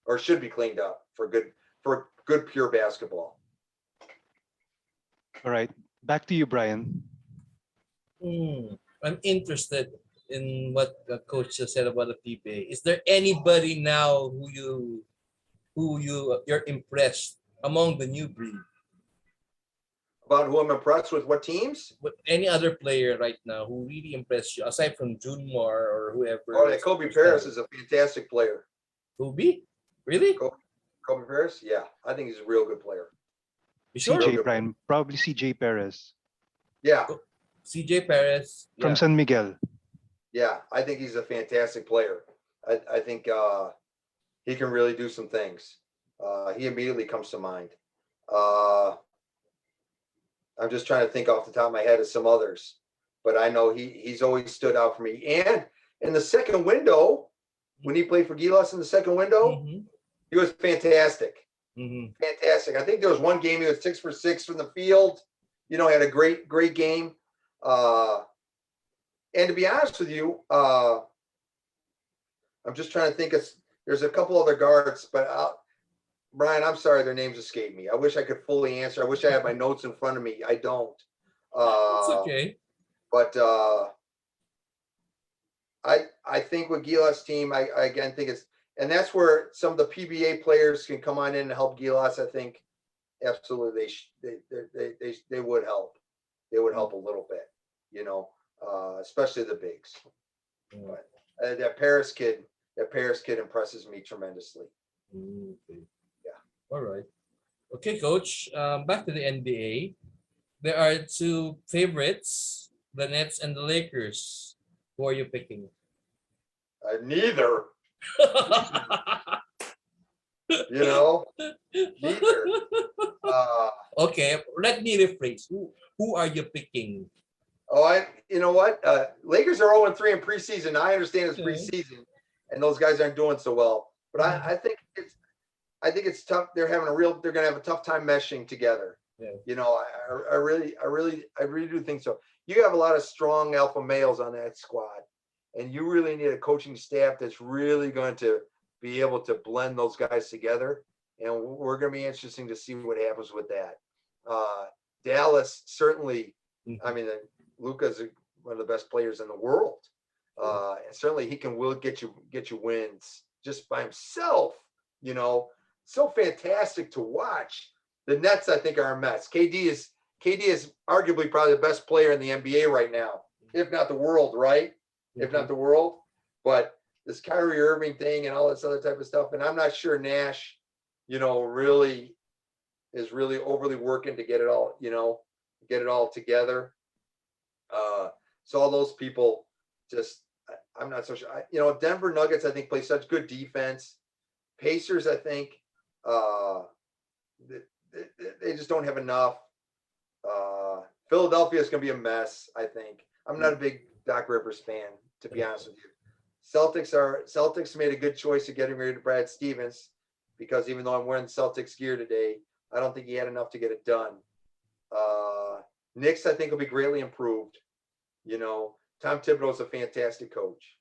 or should be cleaned up for good pure basketball. All right. Back to you, Brian. I'm interested in what the coach just said about the PBA. Is there anybody now you're impressed among the new breed? About who I'm impressed with, what teams? With any other player right now who really impressed you aside from Junmar or whoever? Oh, that Kobe Paris is a fantastic player. Kobe? Really? Kobe Paris? Yeah, I think he's a real good player. You sure? CJ, Brian. Probably CJ Perez Yeah. CJ Perez. from Yeah. San Miguel. Yeah, I think he's a fantastic player. I think he can really do some things. He immediately comes to mind. I'm just trying to think off the top of my head of some others, but I know he's always stood out for me. And in the second window, when he played for Gilas in the second window, he was fantastic. Fantastic. I think there was one game he was 6 for 6 from the field. Had a great game. And to be honest with you, I'm just trying to think there's a couple other guards, but Brian, I'm sorry, their names escape me. I wish I could fully answer. I wish I had my notes in front of me. I don't. It's okay. But I think with Gilas' team, I again think and that's where some of the PBA players can come on in and help Gilas. I think absolutely they would help. They would help a little bit, especially the bigs. But that Paris kid impresses me tremendously. Okay. Yeah. All right. Okay, Coach. Back to the NBA. There are two favorites, the Nets and the Lakers. Who are you picking? Neither. Neither. Okay, let me rephrase. Who are you picking? You know what? Lakers are 0-3 in preseason. I understand it's preseason, and those guys aren't doing so well. But I think it's tough. They're going to have a tough time meshing together. Yeah. I really do think so. You have a lot of strong alpha males on that squad, and you really need a coaching staff that's really going to be able to blend those guys together. And we're going to be interesting to see what happens with that. Dallas certainly. I mean, Luka's one of the best players in the world. And certainly he will get you wins just by himself. So fantastic to watch. The Nets, I think, are a mess. KD is arguably probably the best player in the NBA right now, if not the world, right? If not the world. But this Kyrie Irving thing and all this other type of stuff, and I'm not sure Nash, really is really overly working to get it all together. So all those people I'm not so sure. Denver Nuggets, I think, play such good defense. Pacers, I think, they just don't have enough. Philadelphia is going to be a mess, I think. I'm not a big Doc Rivers fan, to be honest with you. Celtics made a good choice of getting rid of Brad Stevens, because even though I'm wearing Celtics gear today, I don't think he had enough to get it done. Knicks, I think, will be greatly improved. You know, Tom Thibodeau is a fantastic coach.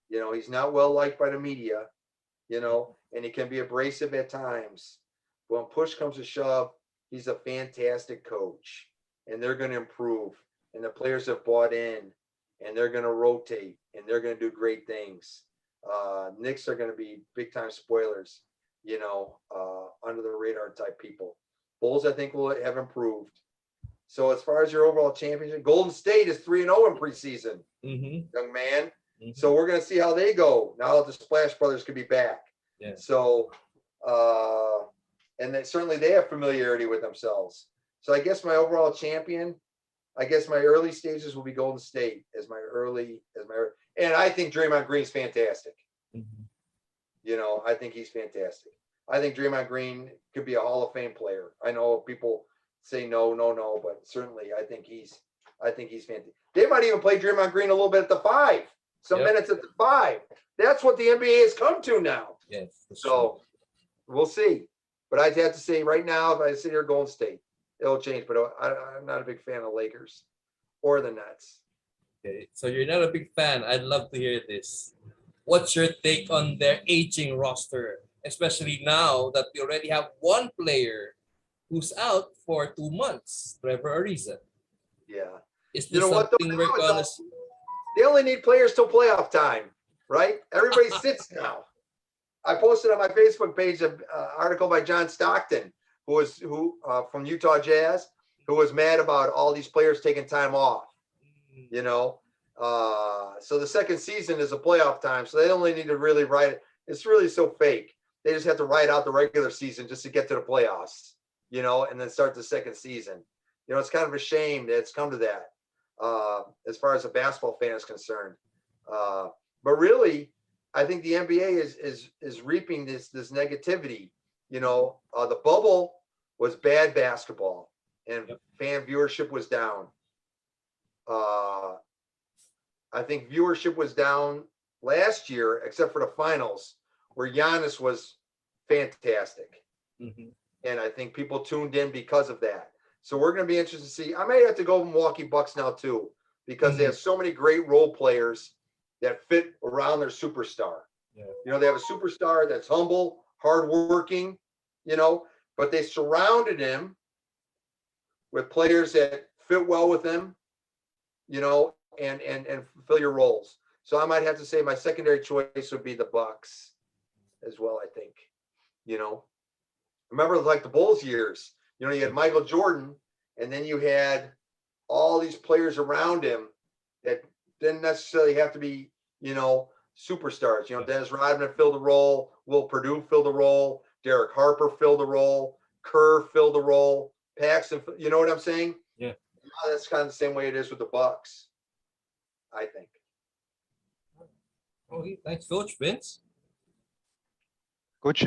You know, he's not well liked by the media, you know, and he can be abrasive at times. But when push comes to shove, he's a fantastic coach, and they're going to improve. And the players have bought in, and they're going to rotate, and they're going to do great things. Knicks are going to be big time spoilers, you know, under the radar type people. Bulls, I think, will have improved. So as far as your overall championship, Golden State is 3-0 in preseason, young man. So we're going to see how they go now that the Splash Brothers could be back. Yeah. So, and then certainly they have familiarity with themselves. So I guess my overall champion, I guess my early stages will be Golden State and I think Draymond Green's fantastic. You know, I think he's fantastic. I think Draymond Green could be a Hall of Fame player. I know people say no, but certainly I think he's fantastic. They might even play Draymond Green a little bit at the 5, some minutes at the 5. That's what the NBA has come to now. Yes. So we'll see. But I'd have to say right now, if I sit here Golden State, it'll change. But I'm not a big fan of Lakers or the Nets. Okay, so you're not a big fan. I'd love to hear this. What's your take on their aging roster, especially now that we already have one player who's out for 2 months, Trevor Ariza? Yeah. Is this You know what, though? something we're gonna see? They only need players till playoff time, right? Everybody sits now. I posted on my Facebook page an article by John Stockton, who from Utah Jazz, who was mad about all these players taking time off. You know, so the second season is a playoff time, so they only need to really write it. It's really so fake. They just have to write out the regular season just to get to the playoffs, you know, and then start the second season. You know, it's kind of a shame that it's come to that, as far as a basketball fan is concerned. But really, I think the NBA is reaping this negativity. You know, the bubble was bad basketball, and fan viewership was down. I think viewership was down last year, except for the finals, where Giannis was fantastic. And I think people tuned in because of that. So we're going to be interested to see. I may have to go Milwaukee Bucks now too, because they have so many great role players that fit around their superstar. You know, they have a superstar that's humble, hardworking, you know, but they surrounded him with players that fit well with him, you know, and fulfill your roles. So I might have to say my secondary choice would be the Bucks as well, I think. You know, remember like the Bulls years, you know, you had Michael Jordan, and then you had all these players around him that didn't necessarily have to be, you know, superstars. You know, Dennis Rodman filled the role, Will Perdue filled the role, Derek Harper filled the role, Kerr filled the role, Paxson, you know what I'm saying? Yeah. That's kind of the same way it is with the Bucks, I think. Oh, thanks, Coach Vince. Coach,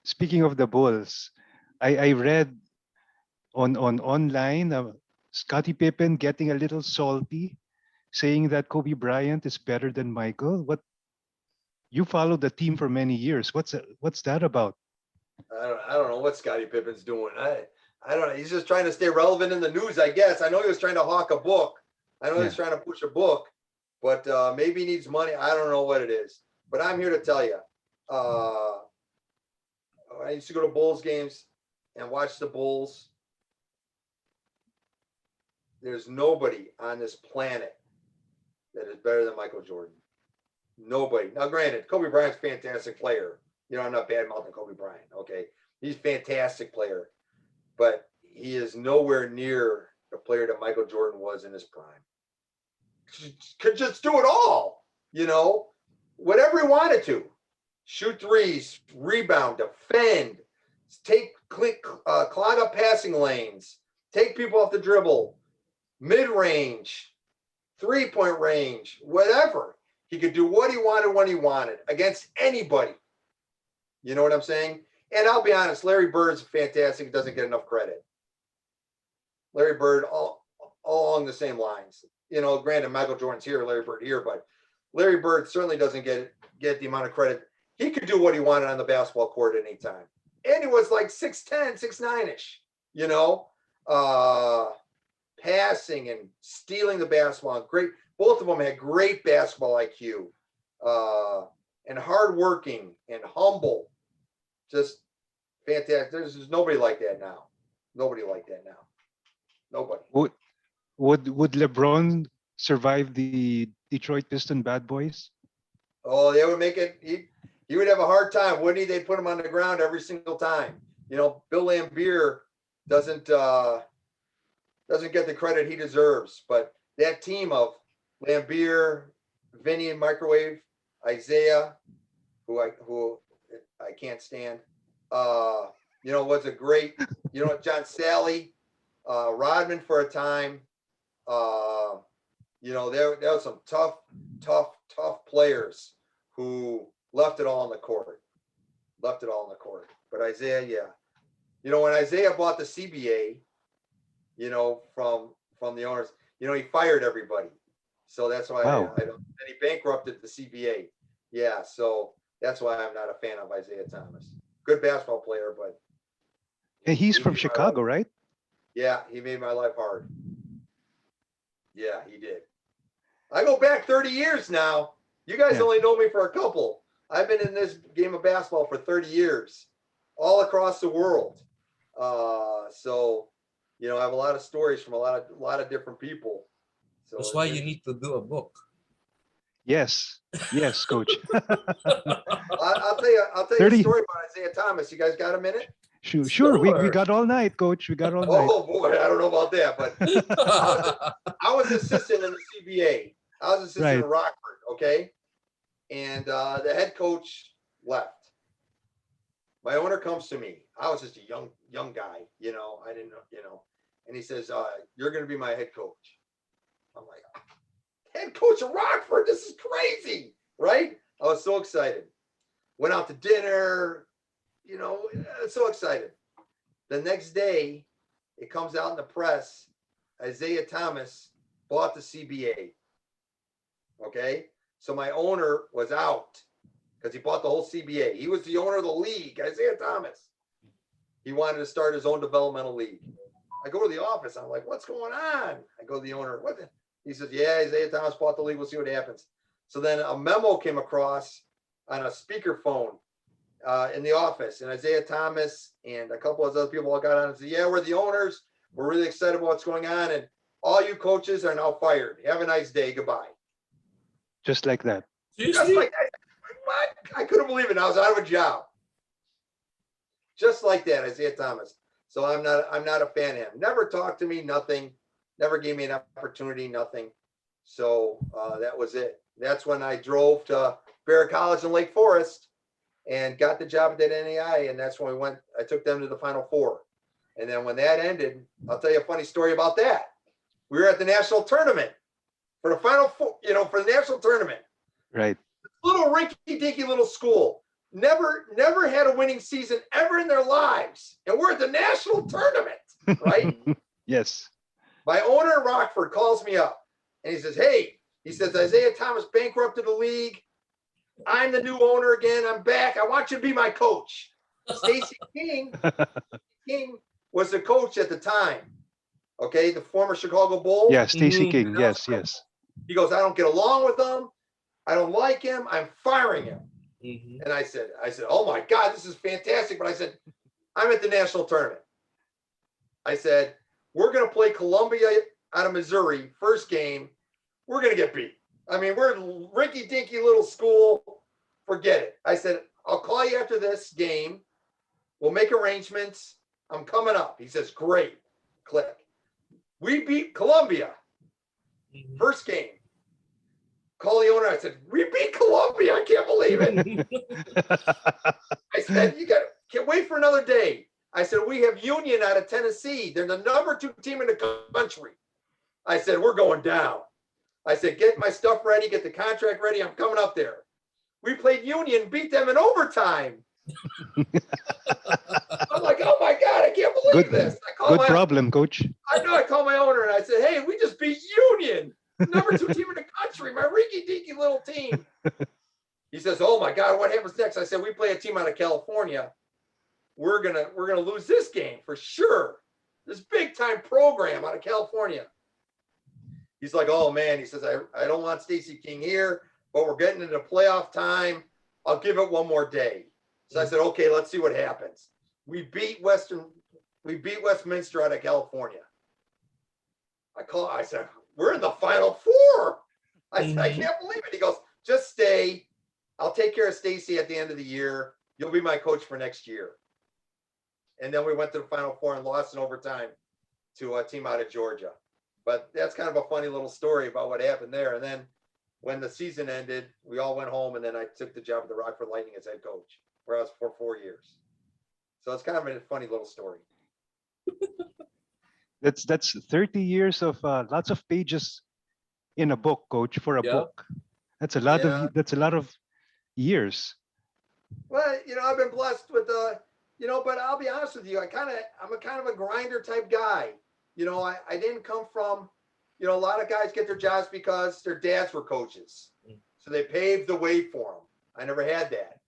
speaking of the Bulls, I read on online Scottie Pippen getting a little salty, saying that Kobe Bryant is better than Michael. What, you followed the team for many years. What's that about? I don't know what Scottie Pippen's doing. I don't know. He's just trying to stay relevant in the news, I guess. I know he was trying to hawk a book. I know he's trying to push a book, but maybe he needs money. I don't know what it is. But I'm here to tell you. I used to go to Bulls games and watch the Bulls. There's nobody on this planet that is better than Michael Jordan. Nobody. Now, granted, Kobe Bryant's a fantastic player. You know, I'm not bad-mouthing Kobe Bryant, okay? He's a fantastic player. But he is nowhere near the player that Michael Jordan was in his prime. Could just do it all, you know, whatever he wanted to. Shoot threes, rebound, defend, clog up passing lanes, take people off the dribble, mid-range, three-point range, whatever. He could do what he wanted when he wanted against anybody. You know what I'm saying? And I'll be honest, Larry Bird's fantastic. He doesn't get enough credit. Larry Bird, all along the same lines. Granted, Michael Jordan's here, Larry Bird here, but Larry Bird certainly doesn't get the amount of credit. He could do what he wanted on the basketball court at any time. And he was like 6'10", 6'9"-ish, passing and stealing the basketball. Great. Both of them had great basketball IQ, and hardworking and humble. Just fantastic. There's nobody like that now. Nobody like that now. Nobody. Would LeBron survive the Detroit Piston bad boys? Oh, they would make it. He would have a hard time, wouldn't he? They'd put him on the ground every single time. Bill Laimbeer doesn't get the credit he deserves. But that team of Laimbeer, Vinny and Microwave, Isaiah, who I can't stand, was a great, John Sally, Rodman for a time. There was some tough players who left it all on the court. But Isaiah, yeah. When Isaiah bought the CBA, from the owners, he fired everybody. So that's why Wow. and he bankrupted the CBA. Yeah, so that's why I'm not a fan of Isaiah Thomas. Good basketball player, but And he's from Chicago, right? yeah, he made my life hard. Yeah, he did. I go back 30 years now. You guys Yeah. only know me for a couple. I've been in this game of basketball for 30 years, all across the world. So, I have a lot of stories from a lot of different people. So That's why you need to do a book. Yes, coach. I'll tell you 30. a story about Isaiah Thomas. You guys got a minute? Sure. We Sure. got all night, coach. We got all night. Oh boy, I don't know about that, but I was assistant in the CBA. I was assistant in Rockford, okay? And the head coach left. My owner comes to me. I was just a young guy, I didn't know, and he says, you're going to be my head coach. I'm like, head coach of Rockford? This is crazy, right? I was so excited. Went out to dinner, so excited. The next day, it comes out in the press, Isaiah Thomas bought the CBA. Okay? So my owner was out because he bought the whole CBA. He was the owner of the league, Isaiah Thomas. He wanted to start his own developmental league. I go to the office. I'm like, what's going on? I go to the owner. He says, yeah, Isaiah Thomas bought the league. We'll see what happens. So then a memo came across on a speakerphone in the office, and Isaiah Thomas and a couple of other people all got on and said, yeah, we're the owners. We're really excited about what's going on. And all you coaches are now fired. Have a nice day. Goodbye. Just like that. Just Seriously? like that. What? I couldn't believe it. I was out of a job. Just like that, Isaiah Thomas. So I'm not a fan of him. Never talked to me, nothing. Never gave me an opportunity, nothing. So that was it. That's when I drove to Barrett College in Lake Forest and got the job at that NAI. And that's when I took them to the Final Four. And then when that ended, I'll tell you a funny story about that. We were at the national tournament for the Final Four, for the national tournament. Right. Little rinky-dinky little school. Never had a winning season ever in their lives. And we're at the national tournament, right? Yes. My owner in Rockford calls me up and he says, hey, Isaiah Thomas bankrupted the league. I'm the new owner again. I'm back. I want you to be my coach. Stacey King was the coach at the time. Okay, the former Chicago Bull. Yeah, Stacey Mhm. King. Yes. He goes, I don't get along with him. I don't like him. I'm firing him. Mhm. And I said, oh my God, this is fantastic. But I said, I'm at the national tournament. I said, we're going to play Columbia out of Missouri, first game. We're going to get beat. I mean, we're a rinky-dinky little school. Forget it. I said, I'll call you after this game. We'll make arrangements. I'm coming up. He says, great. Click. We beat Columbia. Mhm. First game. Call the owner. I said, we beat Columbia. I can't believe it. I said, can't wait for another day. I said, we have Union out of Tennessee. They're the number 2 team in the country. I said, we're going down. I said, get my stuff ready, get the contract ready. I'm coming up there. We played Union, beat them in overtime. I'm like, oh my God, I can't believe this. I call Good problem, coach. I know, I called my owner and I said, hey, we just beat Union, number 2 team in the country, my rinky dinky little team. He says, oh my God, what happens next? I said, we play a team out of California. We're gonna lose this game for sure. This big time program out of California. He's like, oh man, he says, I don't want Stacey King here, but we're getting into playoff time. I'll give it one more day. So I said, okay, let's see what happens. We beat Westminster out of California. I said, we're in the Final Four. I said, I can't believe it. He goes, just stay. I'll take care of Stacey at the end of the year. You'll be my coach for next year. And then we went to the Final Four and lost in overtime to a team out of Georgia. But that's kind of a funny little story about what happened there. And then when the season ended, we all went home, and then I took the job at the Rockford Lightning as head coach, where I was for 4 years. So it's kind of a funny little story. That's 30 years of lots of pages in a book, Coach, for a book. That's a lot of years. Well, I've been blessed with but I'll be honest with you, I'm a kind of a grinder type guy. I didn't come from, a lot of guys get their jobs because their dads were coaches. So they paved the way for them. I never had that,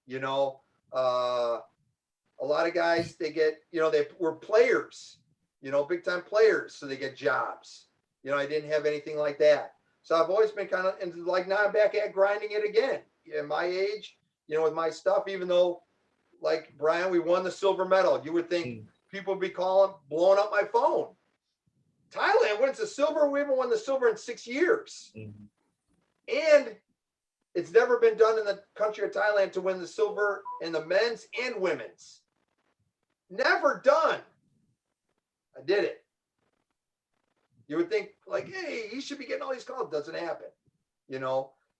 a lot of guys, they get, they were players, big time players. So they get jobs. I didn't have anything like that. So I've always been kind of, and like now I'm back at grinding it again. At my age, with my stuff, even though, like Brian, we won the silver medal. You would think people would be blowing up my phone. Thailand wins the silver. We haven't won the silver in 6 years. And it's never been done in the country of Thailand to win the silver in the men's and women's. Never done. I did it. You would think like, hey, he should be getting all these calls. Doesn't happen,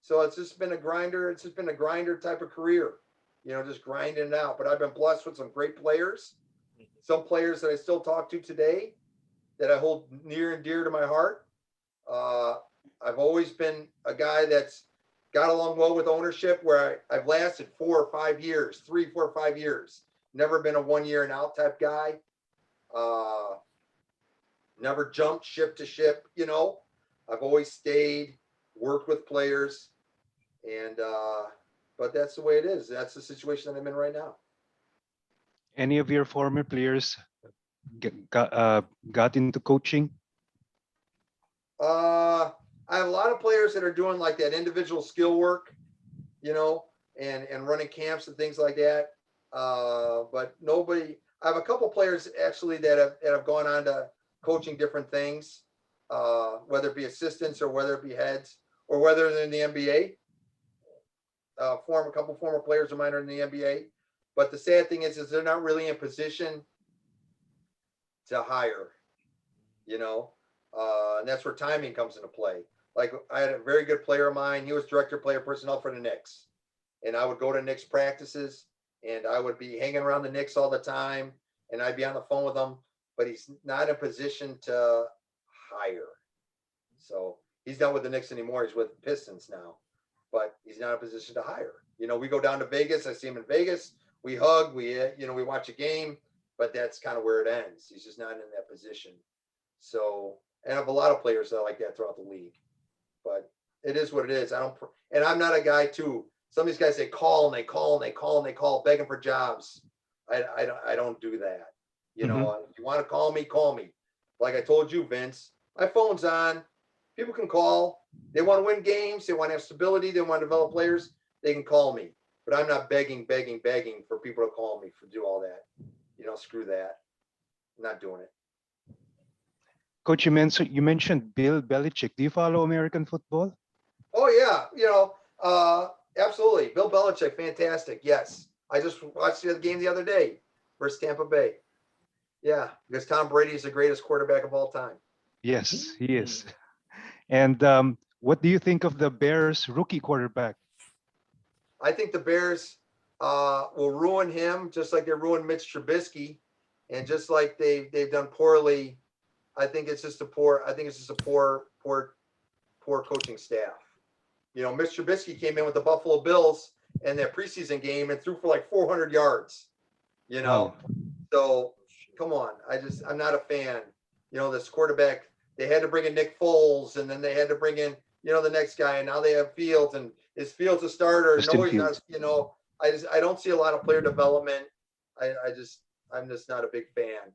So it's just been a grinder. It's just been a grinder type of career, just grinding it out. But I've been blessed with some great players, some players that I still talk to today that I hold near and dear to my heart. I've always been a guy that's got along well with ownership where I've lasted 4 or 5 years, 3, 4, 5 years. Never been a 1 year and out type guy. Never jumped ship to ship, I've always stayed, worked with players, and but that's the way it is. That's the situation that I'm in right now. Any of your former players got into coaching? I have a lot of players that are doing like that individual skill work, and running camps and things like that. But nobody. I have a couple players actually that have gone on to coaching different things, whether it be assistants or whether it be heads or whether they're in the NBA. A couple former players of mine are in the NBA. But the sad thing is they're not really in position to hire, and that's where timing comes into play. Like I had a very good player of mine. He was director of player personnel for the Knicks. And I would go to Knicks practices and I would be hanging around the Knicks all the time. And I'd be on the phone with him, but he's not in position to hire. So he's not with the Knicks anymore. He's with the Pistons now, but he's not in a position to hire. We go down to Vegas. I see him in Vegas. We hug, we watch a game, but that's kind of where it ends. He's just not in that position. So, and I have a lot of players that are like that throughout the league, but it is what it is. And I'm not a guy too. Some of these guys, they call and they call and they call and they call begging for jobs. I don't do that. If you want to call me, call me. Like I told you, Vince, my phone's on. People can call. They want to win games. They want to have stability. They want to develop players. They can call me. But I'm not begging for people to call me for do all that. Screw that. I'm not doing it. Coach, you mentioned Bill Belichick. Do you follow American football? Oh yeah, absolutely. Bill Belichick, fantastic. Yes, I just watched the game the other day versus Tampa Bay. Yeah, because Tom Brady is the greatest quarterback of all time. Yes, he is. And what do you think of the Bears rookie quarterback? I think the Bears will ruin him just like they ruined Mitch Trubisky, and just like they've done poorly. I think it's just a poor coaching staff. Mitch Trubisky came in with the Buffalo Bills in that preseason game and threw for like 400 yards. Wow. So come on, I'm not a fan this quarterback. They had to bring in Nick Foles, and then they had to bring in, the next guy, and now they have Fields, and is Fields a starter? Justin No, he's not. Fields. I don't see a lot of player development. I'm just not a big fan.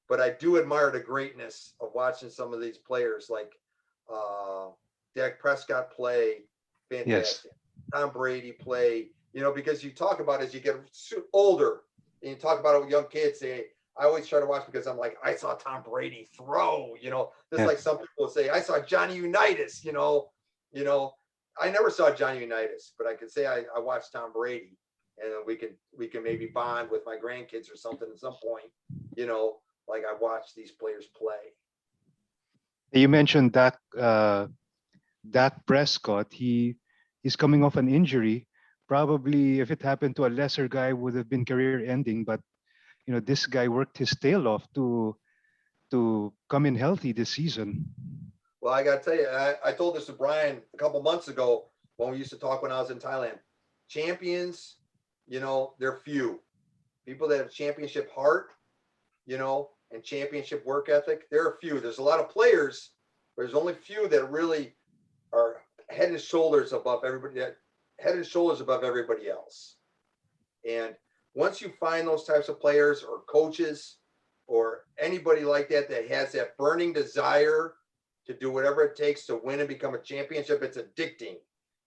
But I do admire the greatness of watching some of these players like Dak Prescott play, Yes. fantastic. Tom Brady play, because you talk about as you get older and you talk about it with young kids, I always try to watch because I'm like, I saw Tom Brady throw, just Yeah. like some people say, I saw Johnny Unitas, I never saw Johnny Unitas, but I can say I watched Tom Brady, and we can maybe bond with my grandkids or something at some point, like I watched these players play. You mentioned Dak Prescott. He's coming off an injury. Probably, if it happened to a lesser guy, would have been career-ending. But this guy worked his tail off to come in healthy this season. Well, I got to tell you, I told this to Brian a couple months ago when we used to talk when I was in Thailand. Champions, they're few. People that have championship heart, and championship work ethic, there are few. There's a lot of players, but there's only few that really are head and shoulders above everybody else. And once you find those types of players or coaches or anybody like that that has that burning desire to do whatever it takes to win and become a championship, it's addicting.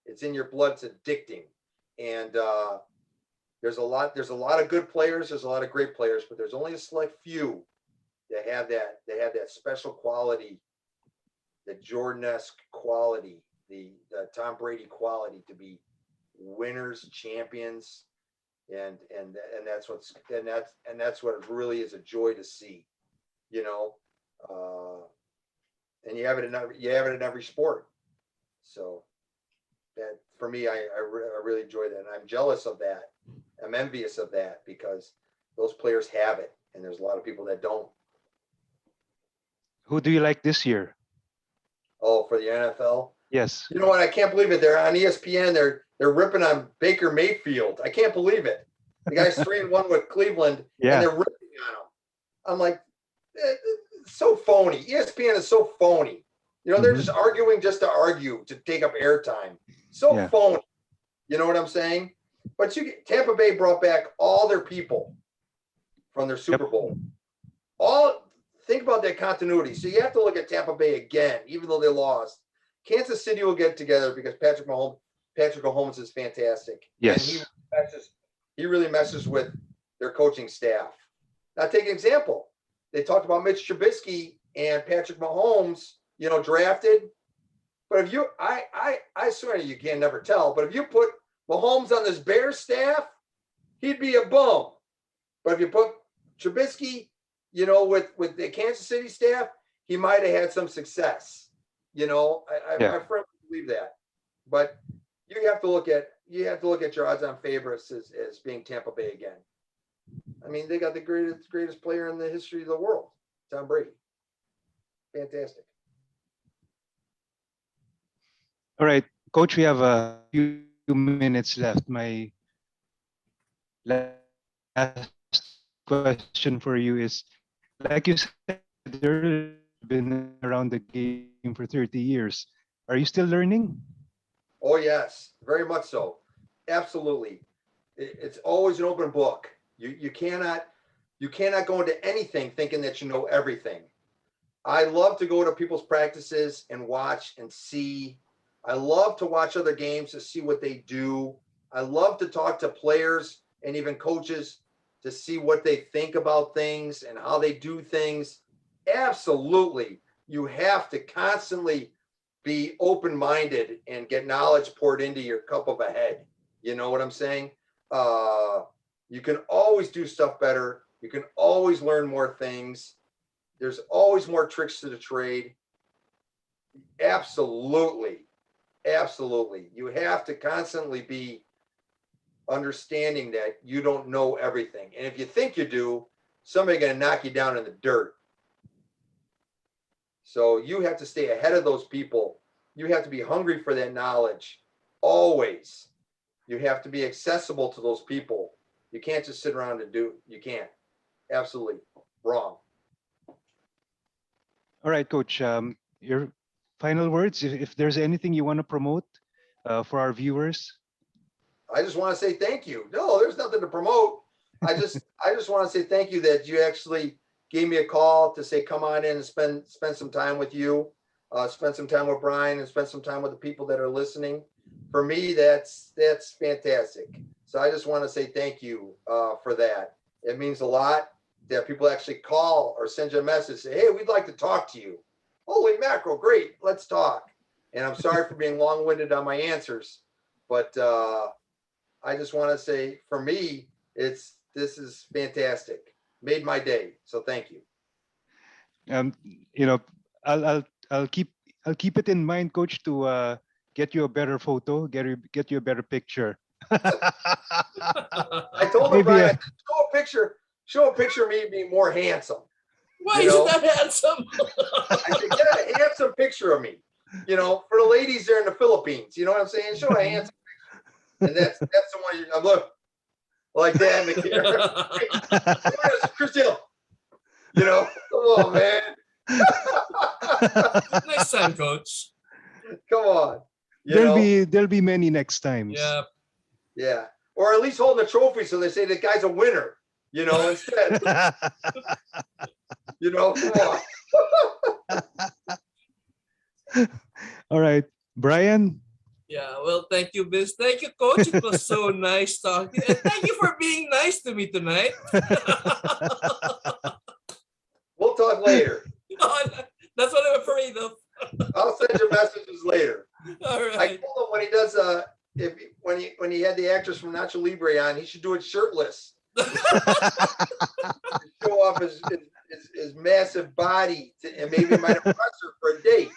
It's in your blood. It's addicting. And there's a lot of good players. There's a lot of great players, but there's only a select few that have that special quality, the Jordan-esque quality, the Tom Brady quality to be winners, champions, and that's what it really is a joy to see, and you have it in every sport. So that for me, I really enjoy that, and I'm jealous of that. I'm envious of that because those players have it, and there's a lot of people that don't. Who do you like this year? Oh, for the NFL? Yes. You know what? I can't believe it. They're on ESPN. They're ripping on Baker Mayfield. I can't believe it. The guy's 3-1 with Cleveland, Yeah. and they're ripping on him. I'm like, so phony. ESPN is so phony. They're just arguing just to argue to take up airtime. So Yeah. phony. You know what I'm saying? But Tampa Bay brought back all their people from their Super Bowl. Think about that continuity. So you have to look at Tampa Bay again, even though they lost. Kansas City will get together because Patrick Mahomes is fantastic. Yes. And he really messes with their coaching staff. Now take an example. They talked about Mitch Trubisky and Patrick Mahomes, drafted. But if I swear you can never tell, but if you put Mahomes on this Bears staff, he'd be a bum. But if you put Trubisky, with the Kansas City staff, he might have had some success. I firmly believe that. But you have to look at your odds-on favorites as being Tampa Bay again. I mean, they got the greatest player in the history of the world, Tom Brady. Fantastic. All right, Coach, we have a few minutes left. My last question for you is, like you said earlier, been around the game for 30 years. Are you still learning? Oh, yes, very much so. Absolutely. It's always an open book. You cannot go into anything thinking that you know everything. I love to go to people's practices and watch and see. I love to watch other games to see what they do. I love to talk to players and even coaches to see what they think about things and how they do things. Absolutely. You have to constantly be open-minded and get knowledge poured into your cup of a head. You know what I'm saying? You can always do stuff better. You can always learn more things. There's always more tricks to the trade. Absolutely. Absolutely. You have to constantly be understanding that you don't know everything. And if you think you do, somebody's going to knock you down in the dirt. So you have to stay ahead of those people. You have to be hungry for that knowledge. Always. You have to be accessible to those people. You can't just sit around and you can't. Absolutely wrong. All right, Coach. Your final words, if there's anything you want to promote for our viewers. I just want to say thank you. No, there's nothing to promote. I just want to say thank you that you actually gave me a call to say come on in and spend some time with you, spend some time with Brian, and spend some time with the people that are listening. For me, that's fantastic. So I just want to say thank you for that. It means a lot that people actually call or send you a message, say, hey, we'd like to talk to you. Holy mackerel, great, let's talk. And I'm sorry for being long-winded on my answers, but I just want to say, for me, this is fantastic. Made my day. So thank you. You know, I'll I'll I'll keep it in mind, Coach, to get you a better photo, get you a better picture. I told him, Maybe Brian, I said, show a picture of me being more handsome. Why You is know? it that handsome? I said, get a handsome picture of me. You know, for the ladies there in the Philippines. You know what I'm saying? Show a handsome picture. And that's the one you look like that in the camera. Hey, Chris Hill. You know, come on, man. Next time, coach. Come on. You know? there'll be many next times. Yeah. Yeah. Or at least holding a trophy so they say the guy's a winner, you know, instead. You know, come on. All right, Brian. Yeah, well, thank you, Vince. Thank you, Coach. It was so nice talking. And thank you for being nice to me tonight. We'll talk later. That's what I'm afraid of. I'll send you messages later. All I right. told him when he does when he had the actress from Nacho Libre on, he should do it shirtless. Show off his massive body and maybe might impress her for a date.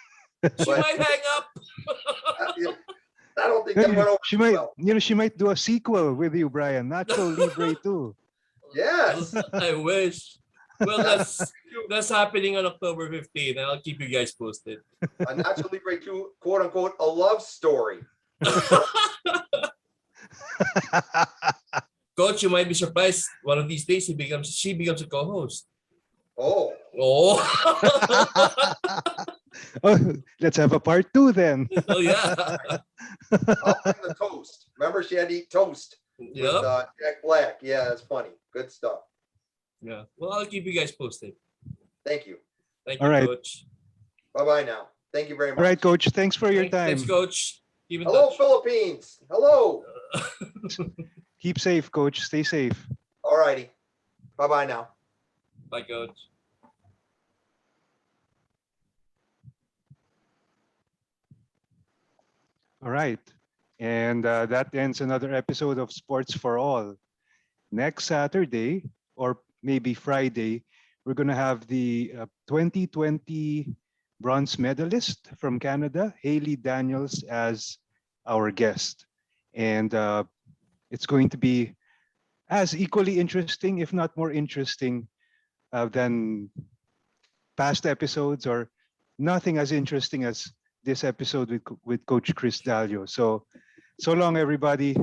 She But might hang up. I don't think that went over She might, well. she might do a sequel with you, Brian. Nacho Libre too. Yes. I wish. Well, that's happening on October 15th. I'll keep you guys posted. A Nacho Libre 2, quote unquote, a love story. Coach, you might be surprised. One of these days, she becomes a co-host. Oh, Oh. Oh, let's have a part 2 then. Oh yeah. I'll bring the toast. Remember, she had to eat toast with Yep. Jack Black. Yeah, that's funny. Good stuff. Yeah. Well, I'll keep you guys posted. Thank you. Thank All you, right. Coach. Bye-bye now. Thank you very much. All right, Coach. Thanks for your time. Thanks, Coach. Keep in Hello, touch. Philippines. Hello. Keep safe, Coach. Stay safe. All righty. Bye-bye now. Bye, Coach. All right. And that ends another episode of Sports for All. Next Saturday, or maybe Friday, we're going to have the 2020 bronze medalist from Canada, Haley Daniels, as our guest. And it's going to be as equally interesting, if not more interesting, than past episodes, or nothing as interesting as this episode with Coach Chris Daleo. So long, everybody.